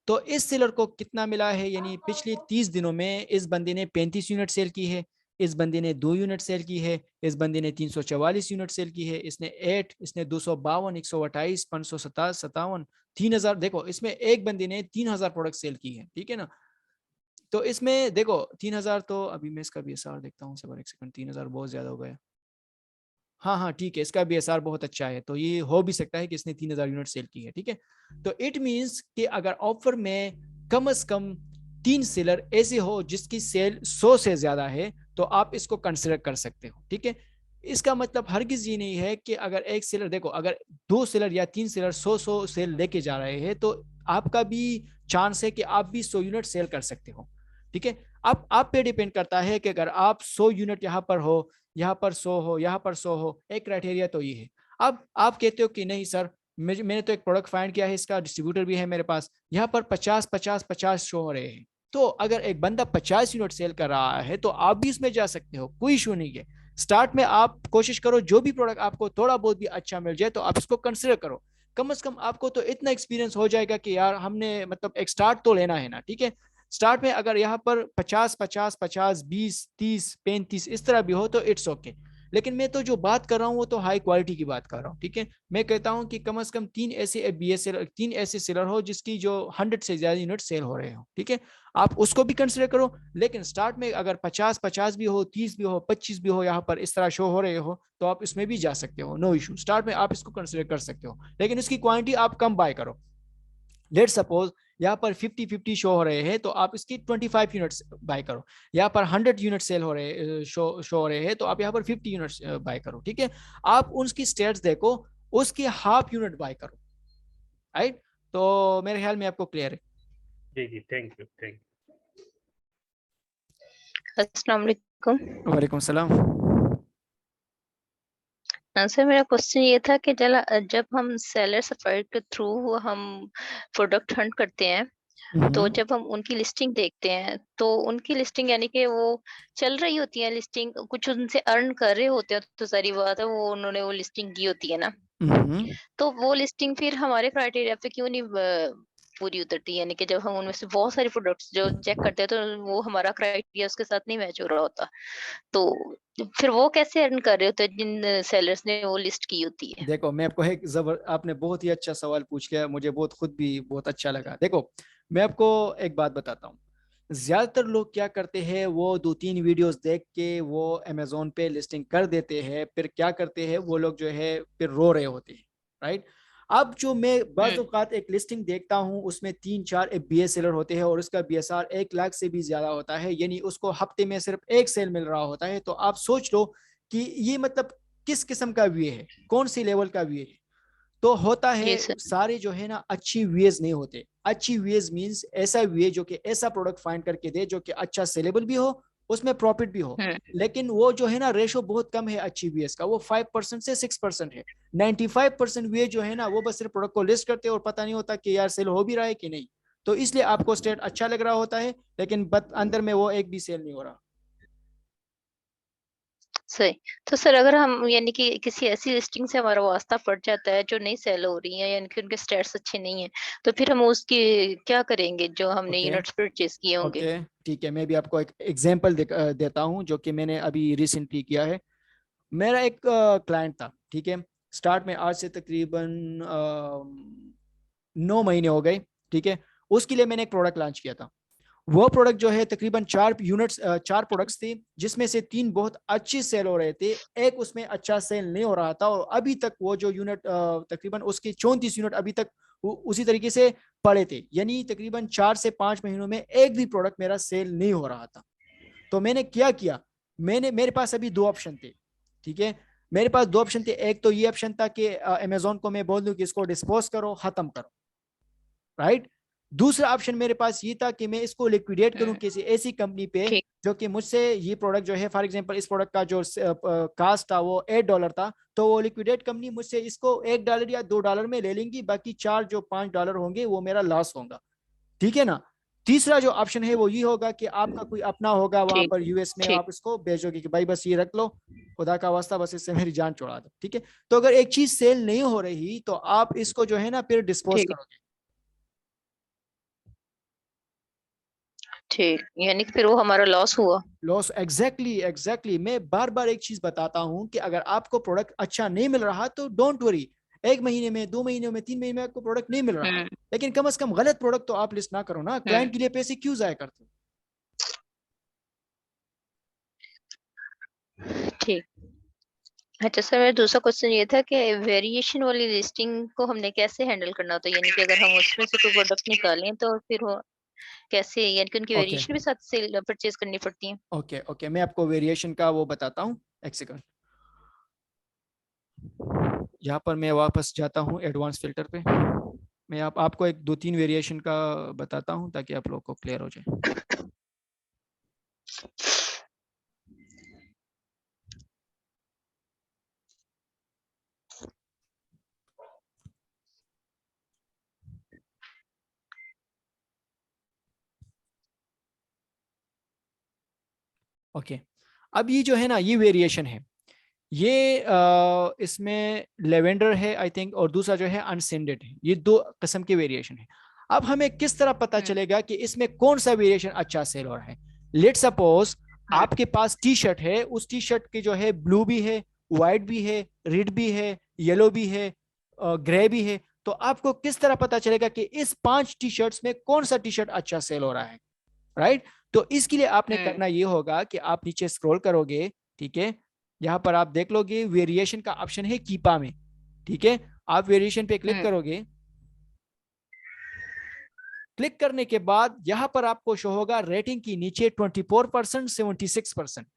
तो इस सेलर को कितना मिला है, यानी पिछले 30 दिनों में इस बंदे ने 35 यूनिट सेल की है, इस बंदे ने 2 यूनिट सेल की है, इस बंदे ने 344 यूनिट सेल की है, इसने 8, इसने 252, 128, 557, 3000। देखो, इसमें एक बंदे ने 3000 प्रोडक्ट सेल की है, ठीक है ना। तो इसमें देखो 3000, तो अभी मैं इसका BSR देखता हूँ, सबर एक सेकंड, 3000 बहुत ज्यादा हो गया। हाँ हाँ ठीक है, इसका BSR बहुत अच्छा है, तो ये हो भी सकता है कि इसने 3000 यूनिट सेल की है, ठीक है। तो इट मीन्स कि अगर ऑफर में कम से कम 3 सेलर ऐसे हो जिसकी सेल 100 से ज्यादा है, तो आप इसको कंसिडर कर सकते हो, ठीक है। इसका मतलब हरगिज ये नहीं है कि अगर एक सेलर, देखो, अगर 2 सेलर या 3 सेलर 100 सेल लेके जा रहे हैं, तो आपका भी चांस है कि आप भी 100 यूनिट सेल कर सकते हो, ठीक है। अब आप पे डिपेंड करता है कि अगर आप 100 यूनिट यहाँ पर हो, यहाँ पर 100 हो, यहाँ पर 100 हो, एक क्राइटेरिया तो ये है। अब आप कहते हो कि नहीं सर, मैंने तो एक प्रोडक्ट फाइंड किया है, इसका डिस्ट्रीब्यूटर भी है मेरे पास, यहाँ पर 50-50-50 शो हो रहे हैं। तो अगर एक बंदा 50 यूनिट सेल कर रहा है, तो आप भी उसमें जा सकते हो, कोई इशू नहीं है। स्टार्ट में आप कोशिश करो, जो भी प्रोडक्ट आपको थोड़ा बहुत भी अच्छा मिल जाए तो आप इसको कंसिडर करो। कम से कम आपको तो इतना एक्सपीरियंस हो जाएगा कि यार हमने मतलब एक स्टार्ट तो लेना है ना, ठीक है। स्टार्ट में अगर यहाँ पर 50-50-50, 20-30-35 इस तरह भी हो तो इट्स ओके। लेकिन मैं तो जो बात कर रहा हूँ वो तो हाई क्वालिटी की बात कर रहा हूँ, ठीक है। मैं कहता हूँ कि कम से कम 3 ऐसे सेलर हो जिसकी जो 100 से ज्यादा यूनिट सेल हो रहे हो, ठीक है। आप उसको भी कंसिडर करो। लेकिन स्टार्ट में अगर 50-50 भी हो, 30 भी हो, 25 भी हो, यहाँ पर इस तरह शो हो रहे हो, तो आप इसमें भी जा सकते हो, नो इशू। स्टार्ट में आप इसको कंसिडर कर सकते हो, लेकिन इसकी क्वांटिटी आप कम बाय करो। लेट सपोज यहाँ पर 50-50 शो हो रहे हैं, तो आप इसकी 25 यूनिट्स बाय करो। यहाँ पर 100 यूनिट सेल हो रहे शो हो रहे हैं, तो आप यहाँ पर 50 यूनिट्स बाय करो, ठीक है। आप उसकी स्टेट्स देखो, उसकी हाफ यूनिट बाय करो, राइट। तो मेरे ख्याल में आपको क्लियर है। जी जी, थैंक यू थैंक अस्सलाम वालेकुम। वालेकुम सलाम। सर, मेरा क्वेश्चन ये था कि जब हम सेलर सफारी के थ्रू हम प्रोडक्ट हंट करते हैं, तो जब हम उनकी लिस्टिंग देखते हैं, तो उनकी लिस्टिंग यानी कि वो चल रही होती है लिस्टिंग, कुछ उनसे अर्न कर रहे होते हैं, तो सारी बात है, वो उन्होंने वो लिस्टिंग की होती है ना, तो वो लिस्टिंग फिर हमारे क्राइटेरिया पे क्यों नहीं पूरी उतरती? यानी कि जब हम उनमें से बहुत सारे प्रोडक्ट्स जो चेक करते हैं, तो वो हमारा क्राइटेरिया उसके साथ नहीं मैच हो रहा होता, तो फिर वो कैसे अर्न कर रहे होते हैं जिन सेलर्स ने वो लिस्ट की होती है? देखो, मैं आपको एक आपने बहुत ही अच्छा सवाल पूछ लिया, मुझे बहुत खुद भी बहुत अच्छा लगा। देखो, मैं आपको एक बात बताता हूँ। ज्यादातर लोग क्या करते हैं, वो 2-3 वीडियोस देख के वो अमेजोन पे लिस्टिंग कर देते हैं, फिर क्या करते हैं वो लोग जो है फिर रो रहे होते हैं, राइट। अब जो मैं बाज़ औक़ात एक लिस्टिंग देखता हूँ, उसमें 3-4 FBA सेलर होते हैं और उसका BSR 1 लाख से भी ज्यादा होता है, यानी उसको हफ्ते में सिर्फ एक सेल मिल रहा होता है। तो आप सोच लो कि ये मतलब किस किस्म का VA है, कौन सी लेवल का VA है। तो होता है, जी सर। सारे जो है ना अच्छी VAs नहीं होते। अच्छी VAs मींस ऐसा VA जो कि ऐसा प्रोडक्ट फाइंड करके दे जो कि अच्छा सेलेबल भी हो, उसमें प्रॉफिट भी हो। लेकिन वो जो है ना रेशो बहुत कम है अच्छी VAs का, वो 5% से 6% है। 95% VA जो है ना वो बस सिर्फ प्रोडक्ट को लिस्ट करते हैं और पता नहीं होता कि यार सेल हो भी रहा है कि नहीं। तो इसलिए आपको स्टेट अच्छा लग रहा होता है, लेकिन अंदर में वो एक भी सेल नहीं हो रहा। सही। तो सर, अगर हम यानी कि किसी ऐसी लिस्टिंग से हमारा वास्ता पड़ जाता है जो नहीं सेल हो रही है, यानी कि उनके स्टेट्स अच्छे नहीं है, तो फिर हम उसकी क्या करेंगे जो हमने ओके यूनिट्स परचेज किए होंगे? ओके ठीक है, मैं भी आपको एक एग्जांपल देता हूँ जो कि मैंने अभी रिसेंटली किया है। मेरा एक क्लाइंट था, ठीक है। स्टार्ट में आज से तकरीबन 9 महीने हो गए, ठीक है। उसके लिए मैंने एक प्रोडक्ट लॉन्च किया था। वो प्रोडक्ट जो है तकरीबन 4 प्रोडक्ट्स थे, जिसमें से 3 बहुत अच्छी सेल हो रहे थे, एक उसमें अच्छा सेल नहीं हो रहा था, और अभी तक वो जो यूनिट तकरीबन उसके 34 यूनिट अभी तक उसी तरीके से पड़े थे, यानी तकरीबन 4 से 5 महीनों में एक भी प्रोडक्ट मेरा सेल नहीं हो रहा था। तो मैंने क्या किया, मेरे पास अभी 2 ऑप्शन थे, ठीक है, मेरे पास 2 ऑप्शन थे। एक तो ये ऑप्शन था कि अमेजोन को मैं बोल दूं कि इसको डिस्पोज करो, खत्म करो, राइट। दूसरा ऑप्शन मेरे पास ये था कि मैं इसको लिक्विडेट करूं किसी ऐसी कंपनी पे ठीक। जो कि मुझसे ये प्रोडक्ट जो है, फॉर एग्जांपल इस प्रोडक्ट का जो कास्ट था वो $8 था, तो वो लिक्विडेट कंपनी मुझसे इसको $1 या $2 में ले लेंगी, बाकी 4 जो $5 होंगे वो मेरा लॉस होगा, ठीक है ना। तीसरा जो ऑप्शन है वो ये होगा कि आपका कोई अपना होगा वहां ठीक। पर यूएस में, ठीक। आप इसको भेजोगे कि भाई बस ये रख लो, खुदा का वास्ता बस इससे मेरी जान छुड़ा दो, ठीक है। तो अगर एक चीज सेल नहीं हो रही तो आप इसको जो है ना फिर डिस्पोज ठीक। करोगे। ठीक, यानी कि फिर वो हमारा लॉस हुआ। Loss, exactly. मैं बार बार एक चीज बताता हूं कि अगर आपको प्रोडक्ट अच्छा नहीं मिल रहा तो डोंट वरी, 1 महीने में, 2 महीने में, 3 महीने में आपको प्रोडक्ट नहीं मिल रहा, लेकिन कम से कम गलत प्रोडक्ट तो आप लिस्ट ना करो ना, क्लाइंट के लिए पैसे क्यों जाया करते हो। ठीक। अच्छा सर, मेरा दूसरा क्वेश्चन ये था कि वेरिएशन वाली लिस्टिंग को हमने कैसे हैंडल करना होता है, यानी कि अगर हम उसमें से कोई प्रोडक्ट निकालें तो फिर वो कैसे, यानी कि उनकी ओके वेरिएशन भी साथ से परचेज करनी पड़ती है। ओके, मैं आपको वेरिएशन का वो बताता हूँ, एक सेकंड। यहाँ पर मैं वापस जाता हूँ एडवांस फिल्टर पे, मैं आपको एक 2-3 वेरिएशन का बताता हूँ ताकि आप लोग को क्लियर हो जाए। ओके, अब ये जो है ना, ये वेरिएशन है, ये इसमें लेवेंडर है आई थिंक, और दूसरा जो है अनसेंडेड है, ये 2 किस्म के वेरिएशन है। अब हमें किस तरह पता चलेगा कि इसमें कौन सा वेरिएशन अच्छा सेल हो रहा है। लेट सपोज आपके पास टी शर्ट है, उस टी शर्ट की जो है ब्लू भी है, व्हाइट भी है, रेड भी है, येलो भी है, ग्रे भी है, तो आपको किस तरह पता चलेगा कि इस 5 टी शर्ट्स में कौन सा टी शर्ट अच्छा सेल हो रहा है, राइट। तो इसके लिए आपने करना ये होगा कि आप नीचे स्क्रॉल करोगे, ठीक है, यहां पर आप देख लोगे वेरिएशन का ऑप्शन है कीपा में, ठीक है, आप वेरिएशन पे क्लिक करोगे। क्लिक करने के बाद यहां पर आपको शो होगा रेटिंग की नीचे 24%, 76%,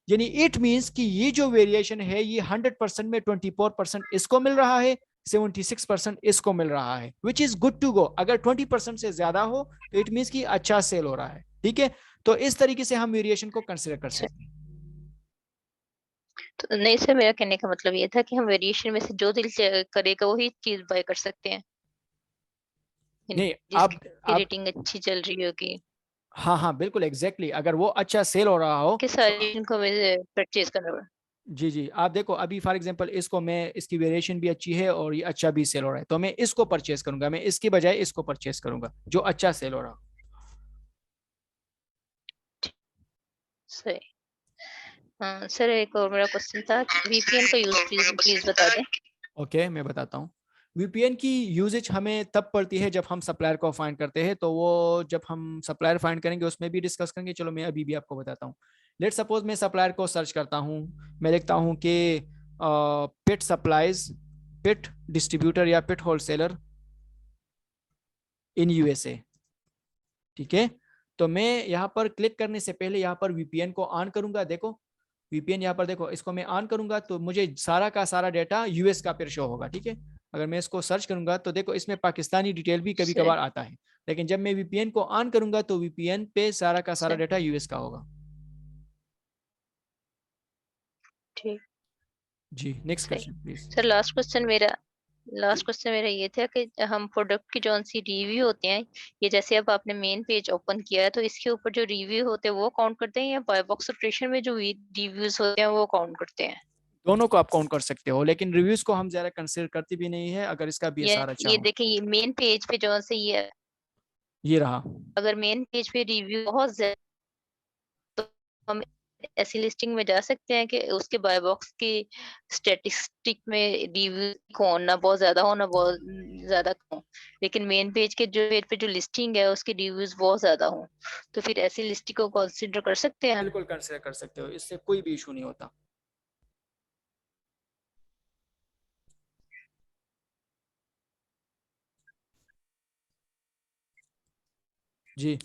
यानी इट मींस कि ये जो वेरिएशन है ये 100% में 24% इसको मिल रहा है, 76% इसको मिल रहा है, which is good to go. अगर 20% से ज्यादा हो तो इट मींस कि अच्छा सेल हो रहा है, ठीक है। तो इस तरीके से हम वेरिएशन को कंसिडर कर सकते हैं। तो नहीं सर, मेरा कहने का मतलब ये था कि हम वेरिएशन में से जो दिल करेगा वही चीज बाय कर सकते हैं, नहीं, जिसकी रेटिंग अच्छी चल रही होगी, हाँ बिल्कुल एग्जैक्टली, अगर वो अच्छा सेल हो रहा हो कि सारी इनको परचेज करना पड़ा। जी, आप देखो अभी फॉर एग्जांपल इसको मैं, इसकी वेरिएशन भी अच्छी है और ये अच्छा भी सेल हो रहा है, तो मैं इसको परचेज करूंगा, मैं इसकी बजाय इसको परचेज करूंगा जो अच्छा सेल हो रहा हो। सही। हाँ सर, एक और मेरा क्वेश्चन था, वीपीएन का यूज प्लीज बता दें। ओके, मैं बताता हूँ। वीपीएन की यूजेज हमें तब पड़ती है जब हम सप्लायर को फाइंड करते हैं, तो वो जब हम सप्लायर फाइंड करेंगे उसमें भी डिस्कस करेंगे, चलो मैं अभी भी आपको बताता हूँ। लेट सपोज मैं सप्लायर को सर्च करता हूँ, मैं लिखता हूँ कि पिट सप्लाईज, पिट डिस्ट्रीब्यूटर या पिट होलसेलर इन यूएसए, ठीक है। तो मैं यहाँ पर क्लिक करने से पहले यहाँ पर वीपीएन को ऑन करूंगा, देखो वीपीएन यहाँ पर देखो, इसको मैं ऑन करूंगा तो मुझे सारा का सारा डेटा यूएस का फिर शो होगा, ठीक है। अगर मैं इसको सर्च करूंगा तो देखो इसमें पाकिस्तानी डिटेल भी कभी कभार आता है, लेकिन जब मैं वीपीएन को ऑन करूंगा तो वीपीएन पे सारा का सारा डेटा यूएस का होगा। ठीक जी, next question please. Sir, last question मेरा ये था कि हम प्रोडक्ट की जो सी रिव्यू होते हैं, ये जैसे अब आपने मेन पेज ओपन किया है तो इसके ऊपर जो रिव्यू होते हैं वो काउंट करते हैं, या बाय बॉक्स ऑपरेशन में जो रिव्यूज होते हैं वो काउंट करते हैं? दोनों को आप काउंट कर सकते हो, लेकिन रिव्यूज को हम ज्यादा कंसिडर करते भी नहीं है अगर इसका बीएसआर अच्छा ये हो। देखिए, ये मेन पेज पे जो से ये रहा, अगर मेन पेज पे रिव्यू बहुत ज्यादा, तो हम ऐसी लिस्टिंग में जा सकते हैं कि उसके बाय बॉक्स की स्टैटिस्टिक में रिव्यू को ना बहुत ज्यादा हो ना बहुत ज्यादा कम, लेकिन मेन पेज पे जो लिस्टिंग है उसके रिव्यूज बहुत ज्यादा हों, तो फिर ऐसी लिस्टिंग को कंसिडर कर सकते हैं हम? बिल्कुल कंसिडर कर सकते हो, इससे कोई भी इशू नहीं होता। जी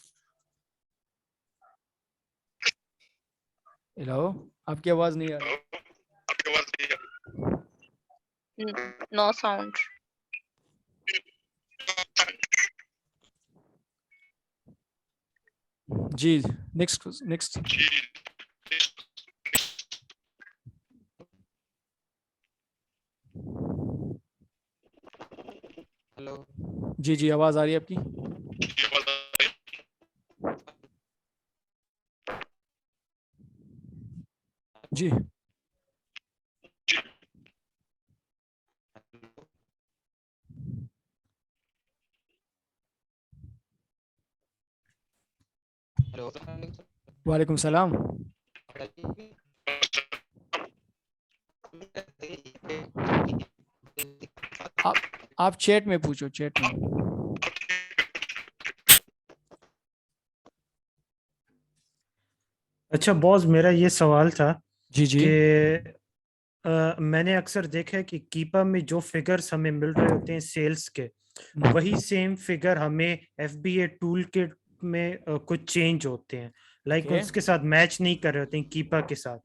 हेलो, आपकी आवाज नहीं आ रही। No sound. जी नेक्स्ट नेक्स्ट। हेलो। जी जी आवाज आ रही है आपकी। जी हेलो। वालेकुम सलाम। आप चैट में पूछो, चैट में। अच्छा बॉस, मेरा ये सवाल था जी जी कि मैंने अक्सर देखा है कि कीपा में जो फिगर्स हमें मिल रहे होते हैं सेल्स के, वही सेम फिगर हमें एफबीए टूल किट में कुछ चेंज होते हैं, लाइक Okay. उसके साथ मैच नहीं कर रहे होते हैं कीपा के साथ।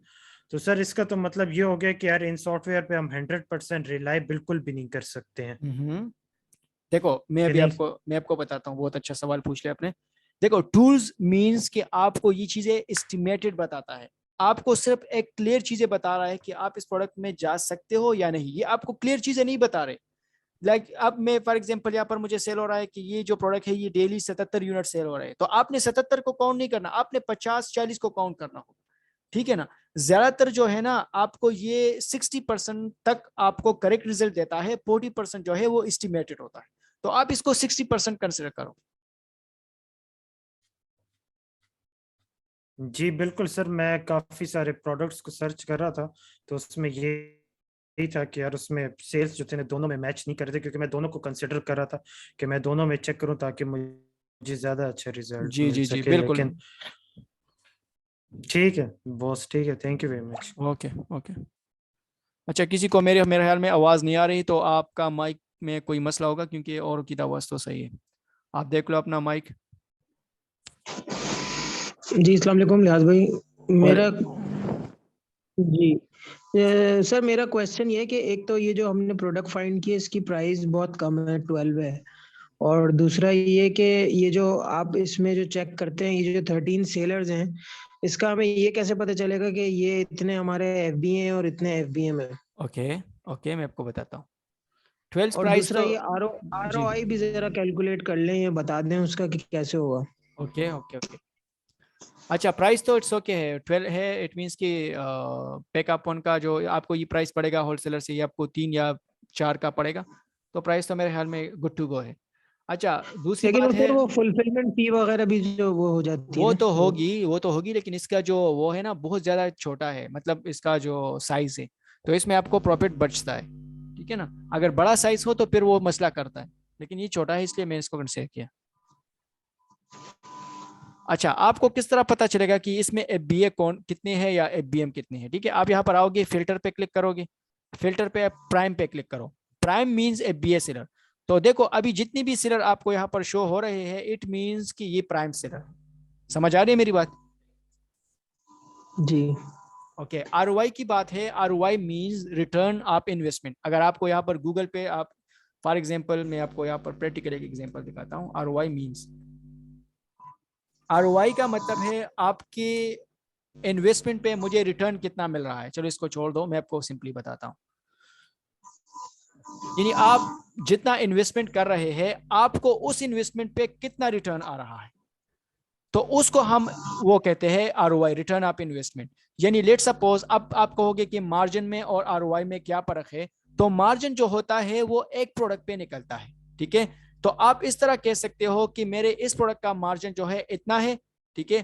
तो सर इसका तो मतलब ये हो गया कि यार इन सॉफ्टवेयर पे हम 100% रिलाई बिल्कुल भी नहीं कर सकते हैं। देखो मैं कि अभी नहीं? आपको बताता हूँ, बहुत अच्छा सवाल पूछ लिया आपने। देखो टूल्स मींस कि आपको ये चीजें एस्टिमेटेड बताता है, आपको सिर्फ एक क्लियर चीजें बता रहा है कि आप इस प्रोडक्ट में जा सकते हो या नहीं, ये आपको क्लियर चीजें नहीं बता रहे। लाइक अब मैं फॉर एग्जांपल यहाँ पर मुझे सेल हो रहा है कि ये जो प्रोडक्ट है ये डेली 77 यूनिट सेल हो रहे हैं, तो आपने 77 को काउंट नहीं करना, आपने 50-40 को काउंट करना होगा, ठीक है ना। ज्यादातर जो है ना आपको ये 60% तक आपको करेक्ट रिजल्ट देता है, 40% जो है वो एस्टिमेटेड होता है, तो आप इसको 60% कंसिडर करो। जी बिल्कुल सर, मैं काफी सारे प्रोडक्ट्स को सर्च कर रहा था, तो उसमें यही था कि यार उसमें सेल्स जो थे ना दोनों में मैच नहीं कर रहे थे, क्योंकि मैं दोनों को कंसिडर कर रहा था कि मैं दोनों में चेक करूं ताकि मुझे ज्यादा अच्छा रिजल्ट जी मिल जी जी सके। बिल्कुल। लेकिन ठीक है बॉस, ठीक है, thank you very much. Okay okay. अच्छा किसी को मेरे ख्याल में आवाज नहीं आ रही, तो आपका माइक में कोई मसला होगा, क्योंकि और की आवाज तो सही है। आप देख लो अपना माइक। जी अस्सलाम वालेकुम लिहाज भाई। मेरा जी सर मेरा क्वेश्चन ये है कि एक तो ये जो हमने प्रोडक्ट फाइंड किया इसकी प्राइस बहुत कम है, 12 है, और दूसरा ये कि ये जो आप इसमें जो चेक करते हैं ये जो 13 सेलर्स हैं, इसका हमें ये कैसे पता चलेगा कि ये इतने हमारे एफबी हैं और इतने एफबीएम है? ओके ओके मैं आपको बताता हूँ। 12 और प्राइस दूसरा तो ये जी आरओआई भी जरा कैलकुलेट कर लें, ये बता दें उसका कि कैसे होगा। Okay okay okay. अच्छा प्राइस तो इट्स ओके है, 12 है, इट मीन्स कि पैकअप वन का जो आपको ये प्राइस पड़ेगा होलसेलर से, ये आपको 3 या 4 का पड़ेगा, तो प्राइस तो मेरे ख्याल में गुड टू गो है। अच्छा दूसरी लेकिन बात उसमें है, वो फुलफिलमेंट फी वगैरह भी जो वो हो जाती है वो ना तो होगी, वो तो होगी, लेकिन इसका जो वो है ना बहुत ज्यादा छोटा है, मतलब इसका जो साइज है, तो इसमें आपको प्रॉफिट बचता है, ठीक है ना। अगर बड़ा साइज हो तो फिर वो मसला करता है, लेकिन ये छोटा है इसलिए मैंने इसको कंसिडर किया। अच्छा आपको किस तरह पता चलेगा कि इसमें एफबीए कौन कितने हैं या एफबीएम कितने हैं, ठीक है। आप यहाँ पर आओगे, फिल्टर पे क्लिक करोगे, फिल्टर पे प्राइम पे क्लिक करो, प्राइम मींस एफबीए सेलर। तो देखो अभी जितनी भी सेलर आपको यहाँ पर शो हो रहे हैं, इट मींस कि ये प्राइम सेलर। समझ आ रही है मेरी बात? जी। ओके आरओआई की बात है, ROI means return of investment. अगर आपको यहाँ पर गूगल पे आप फॉर एग्जांपल मैं आपको यहाँ पर प्रैक्टिकल एक एग्जांपल दिखाता हूँ। आरओआई मींस, आरओआई का मतलब है आपके इन्वेस्टमेंट पे मुझे रिटर्न कितना मिल रहा है। चलो इसको छोड़ दो, मैं आपको सिंपली बताता हूँ। यानी आप जितना इन्वेस्टमेंट कर रहे हैं, आपको उस इन्वेस्टमेंट पे कितना रिटर्न आ रहा है, तो उसको हम वो कहते हैं आरओआई, रिटर्न ऑफ इन्वेस्टमेंट। यानी लेट सपोज अब आप कहोगे कि मार्जिन में और आरओआई में क्या फर्क है, तो मार्जिन जो होता है वो एक प्रोडक्ट पे निकलता है, ठीक है। तो आप इस तरह कह सकते हो कि मेरे इस प्रोडक्ट का मार्जिन जो है इतना है, ठीक है।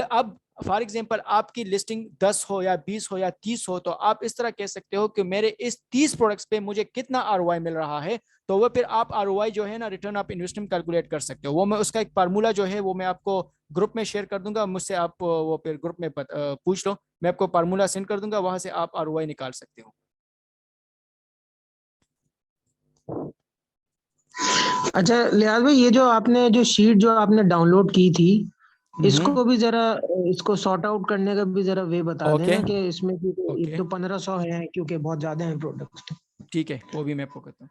अब फॉर एग्जांपल आपकी लिस्टिंग 10 हो या 20 हो या 30 हो, तो आप इस तरह कह सकते हो कि मेरे इस 30 प्रोडक्ट्स पे मुझे कितना आरओआई मिल रहा है, तो वो फिर आप ROI जो है ना, रिटर्न ऑफ इन्वेस्टमेंट कैलकुलेट कर सकते हो। वो मैं उसका एक फार्मूला जो है वो मैं आपको ग्रुप में शेयर कर दूंगा, मुझसे आप वो फिर ग्रुप में पूछ लो, मैं आपको फार्मूला सेंड कर दूंगा, वहां से आप ROI निकाल सकते हो। अच्छा लिहाज भाई, ये जो आपने जो शीट जो आपने डाउनलोड की थी, इसको भी जरा इसको सॉर्ट आउट करने का भी जरा वे बता ओके देना कि इसमें क्योंकि ओके एक तो 1500 है, क्योंकि बहुत ज्यादा है प्रोडक्ट्स। ठीक है, वो भी मैं आपको कहता हूँ।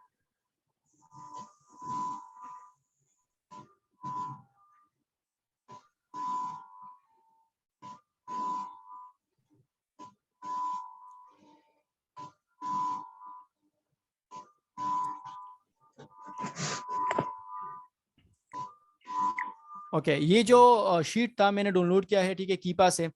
ओके, ये जो शीट था मैंने डाउनलोड किया है, ठीक है, कीपा से।